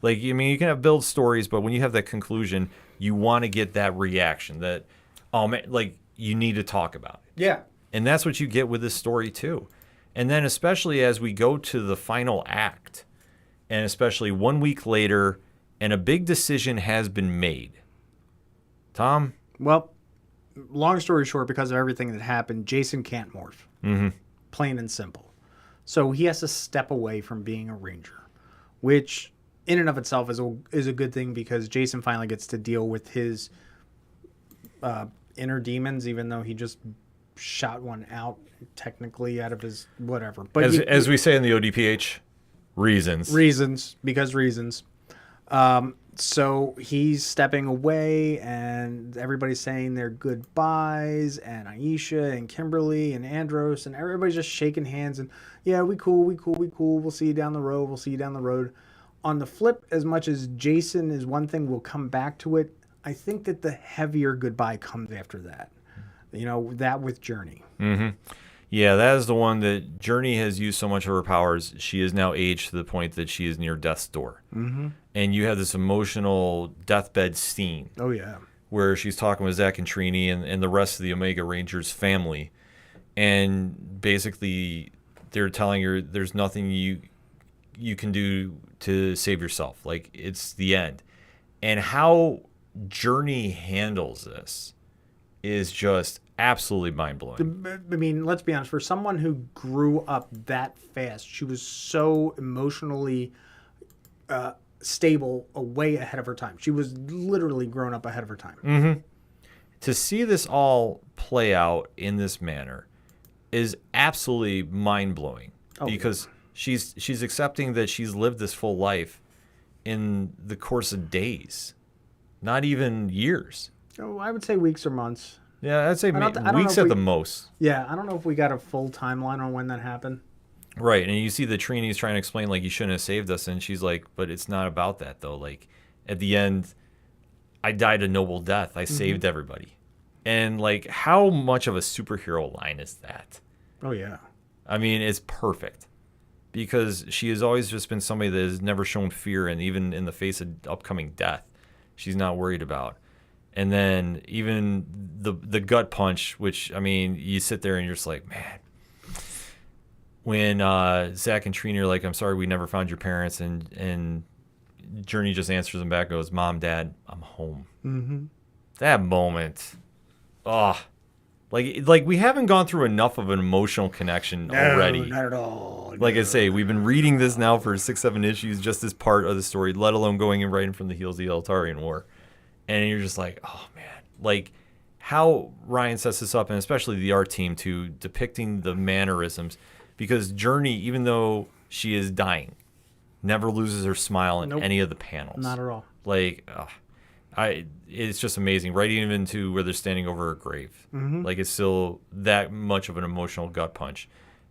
Like, I mean, you can have build stories, but when you have that conclusion, you want to get that reaction that, oh man, like you need to talk about it. Yeah. And that's what you get with this story too. And then especially as we go to the final act, and especially 1 week later, and a big decision has been made. Tom? Well, long story short, because of everything that happened, Jason can't morph. Plain and simple. So he has to step away from being a ranger, which in and of itself is a good thing, because Jason finally gets to deal with his inner demons, even though he just shot one out technically out of his whatever. But as we say in the ODPH, reasons. Because reasons. So he's stepping away, and everybody's saying their goodbyes, and Aisha and Kimberly and Andros, and everybody's just shaking hands and, yeah, we cool. We'll see you down the road. On the flip, as much as Jason is one thing, we'll come back to it. I think that the heavier goodbye comes after that. You know, that with Journey. Yeah, that is the one that Journey has used so much of her powers. She is now aged to the point that she is near death's door. And you have this emotional deathbed scene. Oh, yeah. Where she's talking with Zach and Trini and the rest of the Omega Rangers family. And basically, they're telling her there's nothing you can do to save yourself. Like, it's the end. And how Journey handles this is just absolutely mind-blowing. I mean, let's be honest. For someone who grew up that fast, she was so emotionally stable, way ahead of her time. She was literally grown up ahead of her time. To see this all play out in this manner is absolutely mind-blowing. Because she's accepting that she's lived this full life in the course of days, not even years. Oh, I would say weeks or months. Yeah, I'd say weeks at the most. Yeah, I don't know if we got a full timeline on when that happened. Right, and you see the Trini's trying to explain, like, you shouldn't have saved us, and she's like, but it's not about that, though. Like, at the end, I died a noble death. I saved everybody. And, like, how much of a superhero line is that? Oh, yeah. I mean, it's perfect. Because she has always just been somebody that has never shown fear, and even in the face of upcoming death, she's not worried about. And then even the gut punch, which, I mean, you sit there and you're just like, man. When Zach and Trini are like, I'm sorry we never found your parents, and Journey just answers them back, goes, Mom, Dad, I'm home. That moment. Like we haven't gone through enough of an emotional connection already. Not at all. Like I say, we've been reading this now for 6-7 issues, just as part of the story, let alone going and right in from the heels of the Eltarian War. And you're just like, oh, man. Like, how Ryan sets this up, and especially the art team, to depicting the mannerisms. Because Journey, even though she is dying, never loses her smile in any of the panels. Not at all. Like, it's just amazing. Right even to where they're standing over her grave. Like, it's still that much of an emotional gut punch.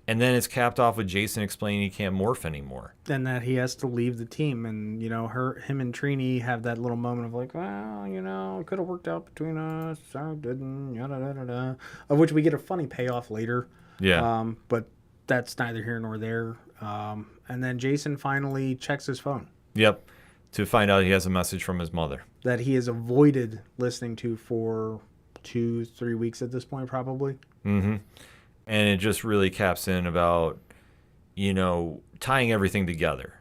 And then it's capped off with Jason explaining he can't morph anymore. And that he has to leave the team. And, you know, him and Trini have that little moment of like, well, you know, it could have worked out between us. I didn't, yada, yada, yada. Of which we get a funny payoff later. Yeah. But that's neither here nor there. And then Jason finally checks his phone. Yep. To find out he has a message from his mother. That he has avoided listening to for 2-3 weeks at this point, probably. And it just really caps in about, you know, tying everything together.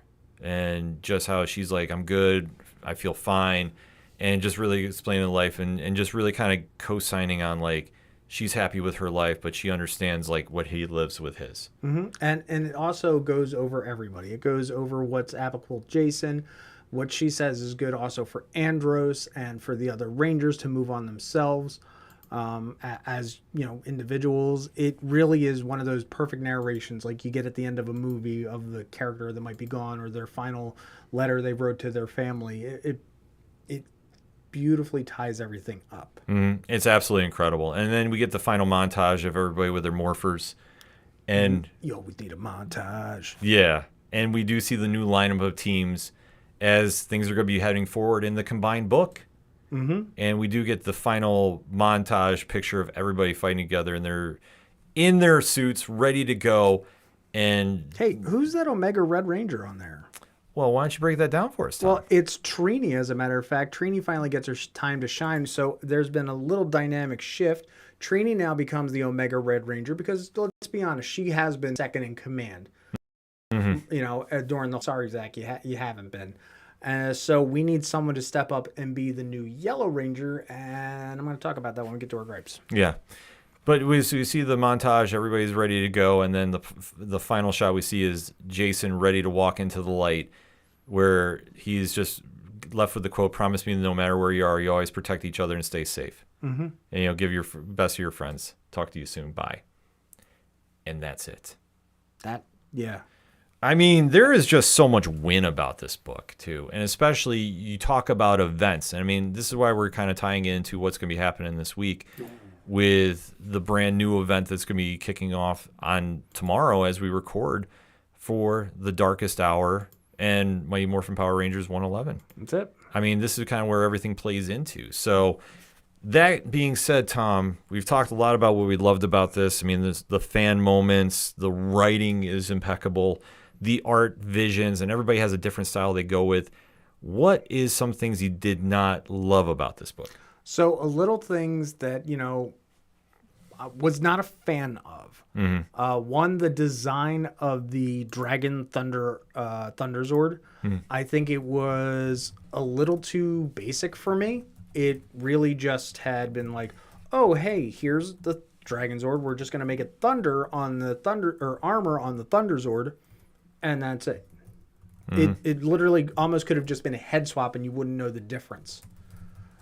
And just how she's like, I'm good, I feel fine. And just really explaining life and just really kind of co-signing on, like, she's happy with her life, but she understands, like, what he lives with his. And it also goes over everybody. It goes over what's applicable to Jason, what she says is good also for Andros and for the other Rangers to move on themselves as individuals. It really is one of those perfect narrations like you get at the end of a movie of the character that might be gone or their final letter they wrote to their family. It beautifully ties everything up. It's absolutely incredible. And then we get the final montage of everybody with their morphers. And you always need a montage. Yeah. And we do see the new lineup of teams as things are going to be heading forward in the combined book. And we do get the final montage picture of everybody fighting together, and they're in their suits, ready to go. And hey, who's that Omega Red Ranger on there? Well, why don't you break that down for us, Tom? Well, it's Trini, as a matter of fact. Trini finally gets her time to shine, so there's been a little dynamic shift. Trini now becomes the Omega Red Ranger because, let's be honest, she has been second in command. During the sorry, Zach, you haven't been. So we need someone to step up and be the new Yellow Ranger, and I'm going to talk about that when we get to our gripes. Yeah. But we see the montage, everybody's ready to go, and then the final shot we see is Jason ready to walk into the light, where he's just left with the quote, "Promise me no matter where you are, you always protect each other and stay safe. And give your best to your friends. Talk to you soon. Bye." And that's it. Yeah. I mean, there is just so much win about this book, too. And especially you talk about events. And I mean, this is why we're kind of tying into what's going to be happening this week with the brand new event that's going to be kicking off on tomorrow as we record for the Darkest Hour and Mighty Morphin Power Rangers 111. That's it. I mean, this is kind of where everything plays into. So that being said, Tom, we've talked a lot about what we loved about this. I mean, the fan moments, the writing is impeccable, the art visions, and everybody has a different style they go with. What is some things you did not love about this book? So, a little things that, I was not a fan of. One, the design of the Dragon Thunder Zord. I think it was a little too basic for me. It really just had been like, oh, hey, here's the Dragon Zord. We're just going to make it thunder on the thunder, or armor on the Thunder Zord, and that's it. It literally almost could have just been a head swap, and you wouldn't know the difference.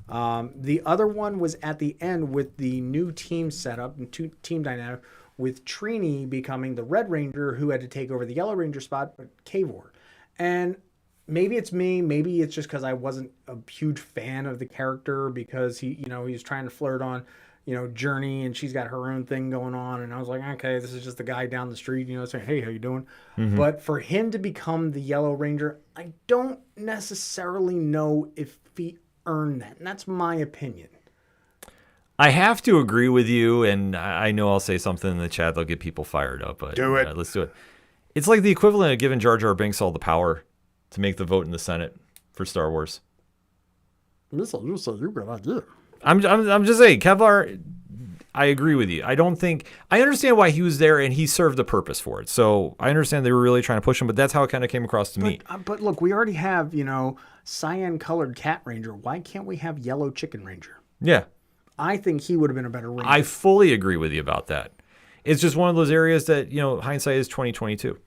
The other one was at the end with the new team setup and team dynamic, with Trini becoming the Red Ranger who had to take over the Yellow Ranger spot, but Kavor. And maybe it's me, maybe it's just because I wasn't a huge fan of the character because he was trying to flirt on, Journey, and she's got her own thing going on, and I was like, okay, this is just the guy down the street, saying, hey, how you doing? But for him to become the Yellow Ranger, I don't necessarily know if he earned that, and that's my opinion. I have to agree with you, and I know I'll say something in the chat that'll get people fired up, but do it. Let's do it. It's like the equivalent of giving Jar Jar Binks all the power to make the vote in the Senate for Star Wars. This is a good idea. I'm just saying, Kevlar, I agree with you. I understand why he was there, and he served a purpose for it. So I understand they were really trying to push him, but that's how it kind of came across to me. But look, we already have, cyan-colored Cat Ranger. Why can't we have yellow Chicken Ranger? Yeah. I think he would have been a better Ranger. I fully agree with you about that. It's just one of those areas that, hindsight is 2022,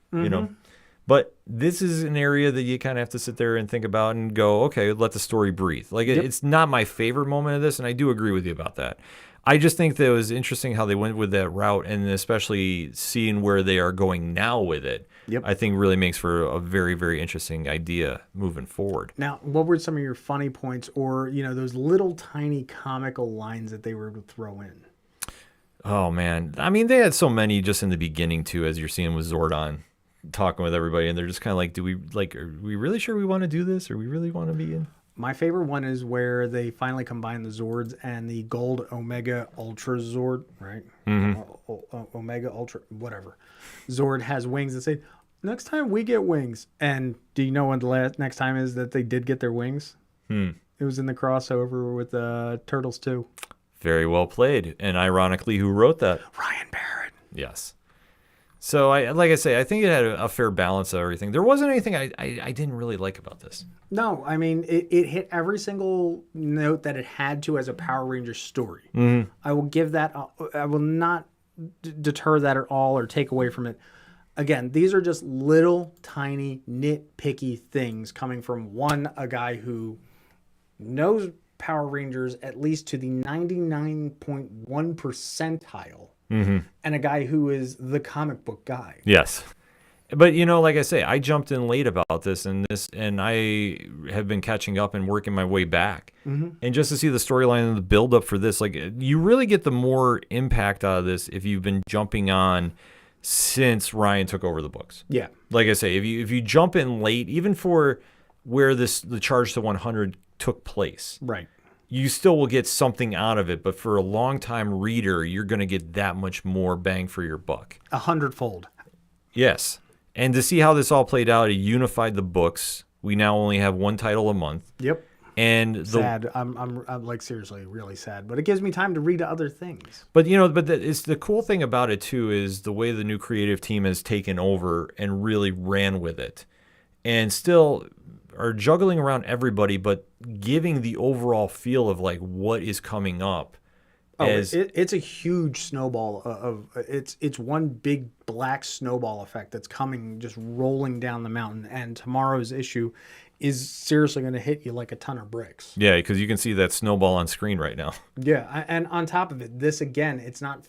But this is an area that you kind of have to sit there and think about and go, okay, let the story breathe. It's not my favorite moment of this, and I do agree with you about that. I just think that it was interesting how they went with that route, and especially seeing where they are going now with it, I think really makes for a very, very interesting idea moving forward. Now, what were some of your funny points or, those little tiny comical lines that they were able to throw in? Oh, man. I mean, they had so many just in the beginning, too, as you're seeing with Zordon talking with everybody, and they're just kind of like, are we really sure we want to do this, or we really want to be in? My favorite one is where they finally combine the Zords and the Gold Omega Ultra Zord, right? Omega Ultra, whatever. Zord has wings that say, next time we get wings. And do you know when the next time is that they did get their wings? It was in the crossover with Turtles 2. Very well played. And ironically, who wrote that? Ryan Parrott. Yes. So, like I say, I think it had a fair balance of everything. There wasn't anything I didn't really like about this. No, I mean, it hit every single note that it had to as a Power Ranger story. I will give that, I will not deter that at all or take away from it. Again, these are just little tiny nitpicky things coming from a guy who knows Power Rangers at least to the 99.1 percentile, and a guy who is the comic book guy. Yes. But, like I say, I jumped in late about this, and I have been catching up and working my way back. And just to see the storyline and the build-up for this, like, you really get the more impact out of this if you've been jumping on since Ryan took over the books. Yeah. Like I say, if you jump in late, even for where the charge to 100 took place, right, you still will get something out of it. But for a long-time reader, you're going to get that much more bang for your buck. 100-fold. Yes. And to see how this all played out, it unified the books. We now only have one title a month. Yep. And sad. I'm like seriously really sad, but it gives me time to read other things. But it's the cool thing about it too is the way the new creative team has taken over and really ran with it, and still are juggling around everybody, but giving the overall feel of like what is coming up. It's a huge snowball it's one big black snowball effect that's coming, just rolling down the mountain. And tomorrow's issue is seriously going to hit you like a ton of bricks. Yeah, because you can see that snowball on screen right now. Yeah, and on top of it, this again, it's not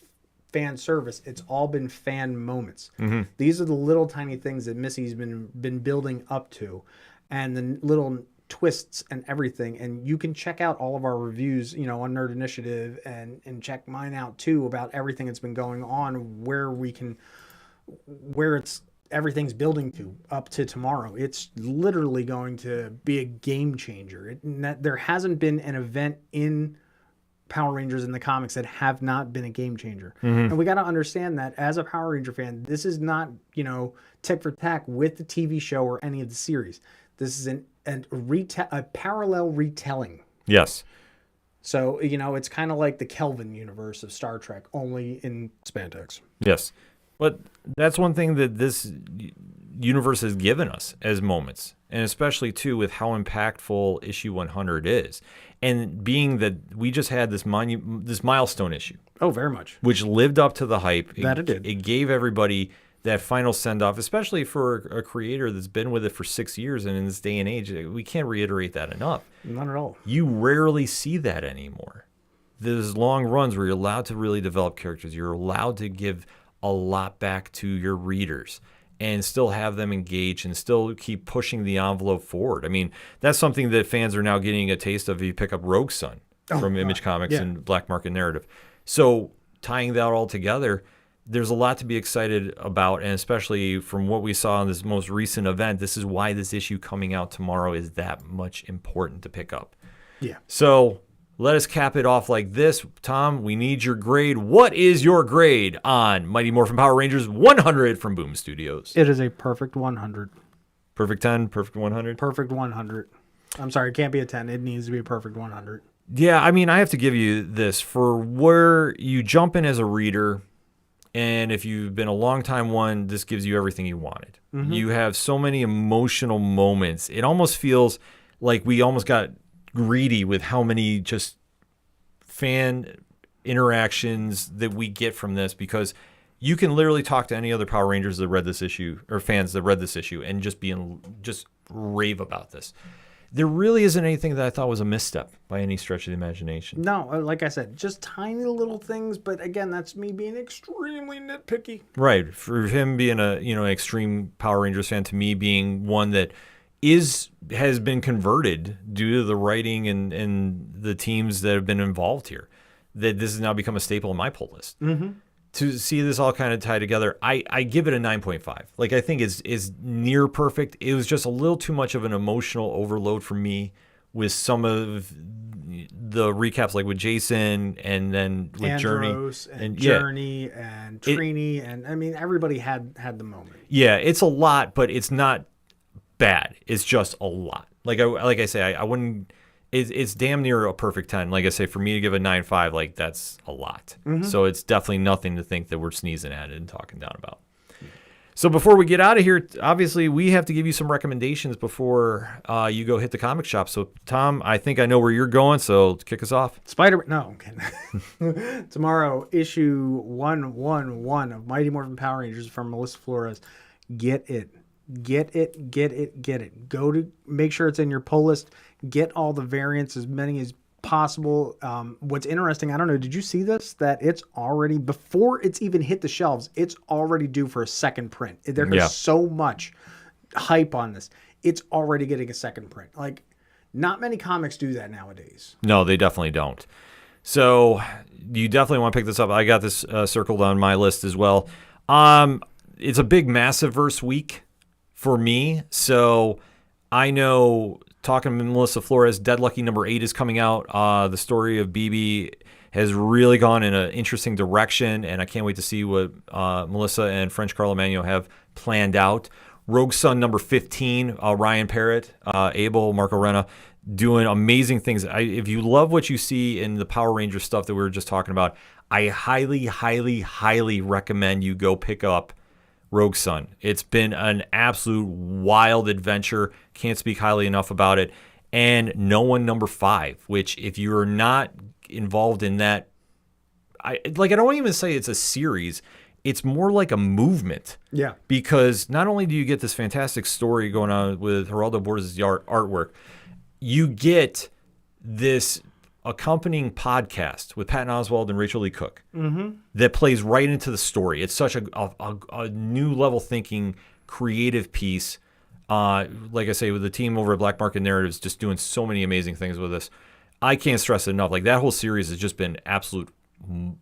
fan service. It's all been fan moments. These are the little tiny things that Missy's been building up to, and the little twists and everything. And you can check out all of our reviews, on Nerd Initiative, and check mine out too about everything that's been going on, where everything's building to up to tomorrow. It's literally going to be a game changer. There hasn't been an event in Power Rangers in the comics that have not been a game changer. And we got to understand that as a Power Ranger fan, this is not, tick for tack with the TV show or any of the series. This is a parallel retelling. Yes. So, it's kind of like the Kelvin universe of Star Trek, only in spandex. Yes. But that's one thing that this universe has given us as moments, and especially, too, with how impactful issue 100 is. And being that we just had this milestone issue. Oh, very much. Which lived up to the hype. That it did. It gave everybody that final send-off, especially for a creator that's been with it for 6 years, and in this day and age, we can't reiterate that enough. Not at all. You rarely see that anymore. There's long runs where you're allowed to really develop characters. You're allowed to give a lot back to your readers and still have them engage and still keep pushing the envelope forward. I mean, that's something that fans are now getting a taste of if you pick up Rogue Sun from Image Comics and Black Market Narrative. So tying that all together, there's a lot to be excited about, and especially from what we saw in this most recent event, this is why this issue coming out tomorrow is that much important to pick up. Yeah. So let us cap it off like this. Tom, we need your grade. What is your grade on Mighty Morphin Power Rangers 100 from Boom Studios? It is a perfect 100. Perfect 10, perfect 100? Perfect 100. I'm sorry, it can't be a 10. It needs to be a perfect 100. Yeah, I mean, I have to give you this. For where you jump in as a reader, and if you've been a long-time one, this gives you everything you wanted. You have so many emotional moments. It almost feels like we almost got greedy with how many just fan interactions that we get from this, because you can literally talk to any other Power Rangers that read this issue, or fans that read this issue, and just rave about this. There really isn't anything that I thought was a misstep by any stretch of the imagination. No, like I said, just tiny little things, but again, that's me being extremely nitpicky. Right. For him being an extreme Power Rangers fan, to me being one that has been converted due to the writing and the teams that have been involved here, that this has now become a staple in my pull list. To see this all kind of tie together, I give it a 9.5. Like, I think is near perfect. It was just a little too much of an emotional overload for me with some of the recaps, like with Jason and then with Andros Journey and Trini, and I mean, everybody had the moment. Yeah, it's a lot, but it's not bad. It's just a lot. Like I say, I wouldn't. It's damn near a perfect 10. Like I say, for me to give a 9.5, like, that's a lot. So it's definitely nothing to think that we're sneezing at it and talking down about. So before we get out of here, obviously we have to give you some recommendations before you go hit the comic shop. So Tom, I think I know where you're going, so kick us off. No, I'm kidding. Tomorrow, issue 111 of Mighty Morphin Power Rangers from Melissa Flores. Get it. Get it, get it, get it. Go to, make sure it's in your pull list. Get all the variants, as many as possible. What's interesting, I don't know, did you see this? That it's already, before it's even hit the shelves, it's already due for a second print. There is so much hype on this. It's already getting a second print. Like, not many comics do that nowadays. No, they definitely don't. So you definitely want to pick this up. I got this circled on my list as well. It's a big Massiverse week for me. So I know, talking to Melissa Flores, Dead Lucky number 8 is coming out. The story of BB has really gone in an interesting direction, and I can't wait to see what Melissa and French Carlo Magno have planned out. Rogue Sun number 15, Ryan Parrott, Abel, Marco Renna, doing amazing things. If you love what you see in the Power Ranger stuff that we were just talking about, I highly, highly, highly recommend you go pick up Rogue Sun. It's been an absolute wild adventure. Can't speak highly enough about it. And No One number 5, which if you're not involved in that, I don't even say it's a series. It's more like a movement. Yeah. Because not only do you get this fantastic story going on with Geraldo Borges' artwork, you get this accompanying podcast with Patton Oswalt and Rachel Lee Cook that plays right into the story. It's such a new level thinking, creative piece. Like I say, with the team over at Black Market Narratives just doing so many amazing things with this. I can't stress it enough. Like, that whole series has just been absolute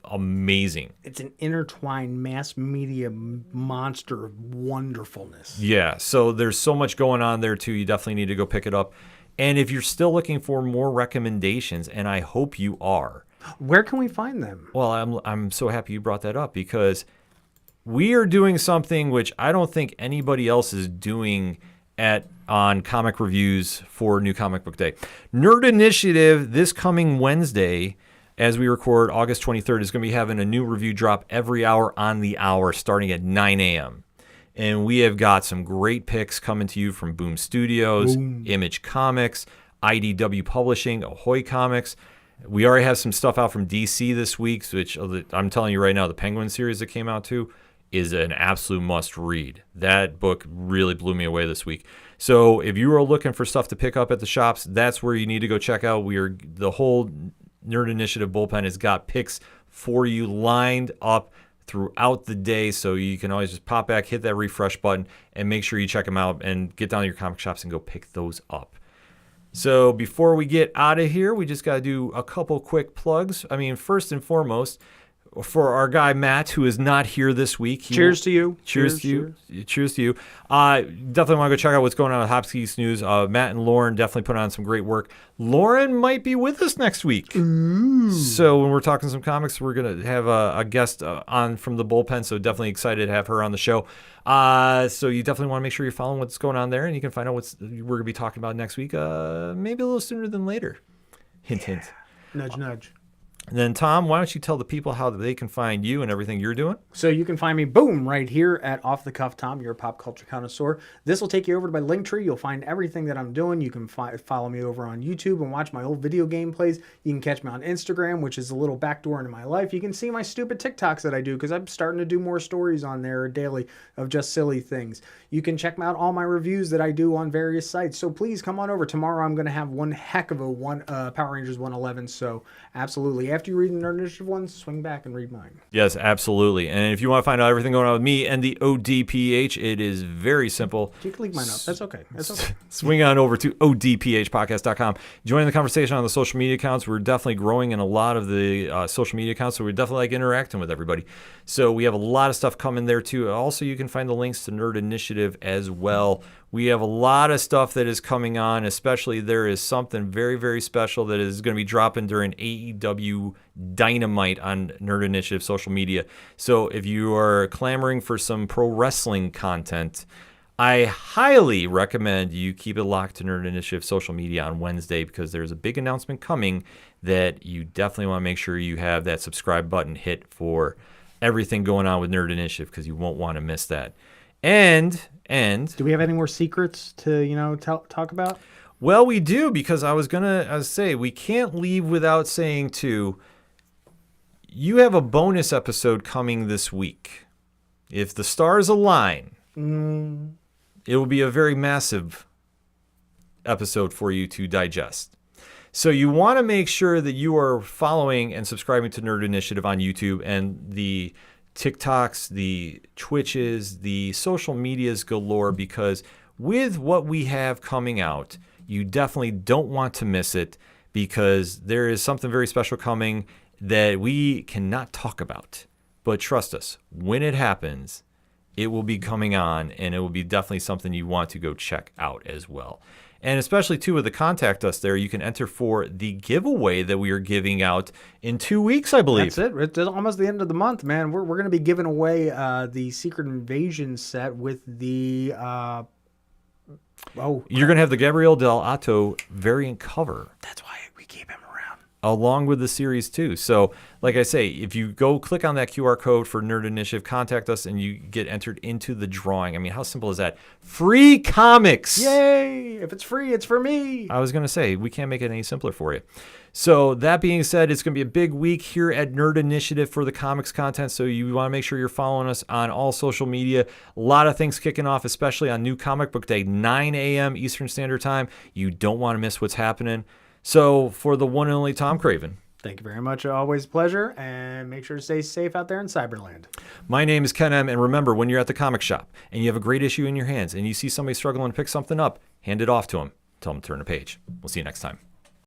amazing. It's an intertwined mass media monster of wonderfulness. Yeah, so there's so much going on there too. You definitely need to go pick it up. And if you're still looking for more recommendations, and I hope you are, where can we find them? Well, I'm so happy you brought that up, because we are doing something which I don't think anybody else is doing on comic reviews for New Comic Book Day. Nerd Initiative this coming Wednesday, as we record, August 23rd, is going to be having a new review drop every hour on the hour starting at 9 a.m. And we have got some great picks coming to you from Boom Studios, Image Comics, IDW Publishing, Ahoy Comics. We already have some stuff out from DC this week, which I'm telling you right now, the Penguin series that came out too is an absolute must read. That book really blew me away this week. So if you are looking for stuff to pick up at the shops, that's where you need to go check out. The whole Nerd Initiative Bullpen has got picks for you lined up throughout the day, so you can always just pop back, hit that refresh button, and make sure you check them out and get down to your comic shops and go pick those up. So before we get out of here, we just got to do a couple quick plugs. I mean, first and foremost, for our guy Matt, who is not here this week. Cheers to you. Cheers to you. Cheers to you. Definitely want to go check out what's going on with Hopkins News. Matt and Lauren definitely put on some great work. Lauren might be with us next week. Ooh. So when we're talking some comics, we're going to have a guest on from the Bullpen, so definitely excited to have her on the show. So you definitely want to make sure you're following what's going on there, and you can find out what we're going to be talking about next week, maybe a little sooner than later. Hint, hint. Nudge, nudge. And then, Tom, why don't you tell the people how they can find you and everything you're doing? So you can find me, boom, right here at Off the Cuff Tom, your pop culture connoisseur. This will take you over to my Linktree. You'll find everything that I'm doing. You can follow me over on YouTube and watch my old video gameplays. You can catch me on Instagram, which is a little backdoor into my life. You can see my stupid TikToks that I do, because I'm starting to do more stories on there daily of just silly things. You can check out all my reviews that I do on various sites. So please come on over. Tomorrow I'm going to have one heck of a Power Rangers 111. So absolutely. After you read the Nerd Initiative ones, swing back and read mine. Yes, absolutely. And if you want to find out everything going on with me and the ODPH, it is very simple. You can leave mine up. That's okay. That's okay. Swing on over to odphpodcast.com. Join the conversation on the social media accounts. We're definitely growing in a lot of the social media accounts, so we definitely like interacting with everybody. So we have a lot of stuff coming there too. Also, you can find the links to Nerd Initiative as well. We have a lot of stuff that is coming on, especially there is something very, very special that is going to be dropping during AEW Dynamite on Nerd Initiative social media. So if you are clamoring for some pro wrestling content, I highly recommend you keep it locked to Nerd Initiative social media on Wednesday, because there's a big announcement coming that you definitely want to make sure you have that subscribe button hit for everything going on with Nerd Initiative, because you won't want to miss that. And Do we have any more secrets to talk about? well, we do, because I was gonna say we can't leave without saying too. You have a bonus episode coming this week. If the stars align, it will be a very massive episode for you to digest. So you want to make sure that you are following and subscribing to Nerd Initiative on YouTube and the TikToks, the Twitches, the social medias galore, because with what we have coming out, you definitely don't want to miss it, because there is something very special coming that we cannot talk about. But trust us, when it happens, it will be coming on, and it will be definitely something you want to go check out as well. And especially, too, with the Contact Us there, you can enter for the giveaway that we are giving out in 2 weeks, I believe. That's it. It's almost the end of the month, man. We're going to be giving away the Secret Invasion set with the... You're going to have the Gabriel Del Otto variant cover. That's why we keep him around. Along with the series, too. So, like I say, if you go click on that QR code for Nerd Initiative, contact us, and you get entered into the drawing. I mean, how simple is that? Free comics! Yay! If it's free, it's for me! I was going to say, we can't make it any simpler for you. So, that being said, it's going to be a big week here at Nerd Initiative for the comics content, so you want to make sure you're following us on all social media. A lot of things kicking off, especially on New Comic Book Day, 9 a.m. Eastern Standard Time. You don't want to miss what's happening. So, for the one and only Tom Craven. Thank you very much. Always a pleasure. And make sure to stay safe out there in Cyberland. My name is Ken M. And remember, when you're at the comic shop and you have a great issue in your hands and you see somebody struggling to pick something up, hand it off to them. Tell them to turn a page. We'll see you next time.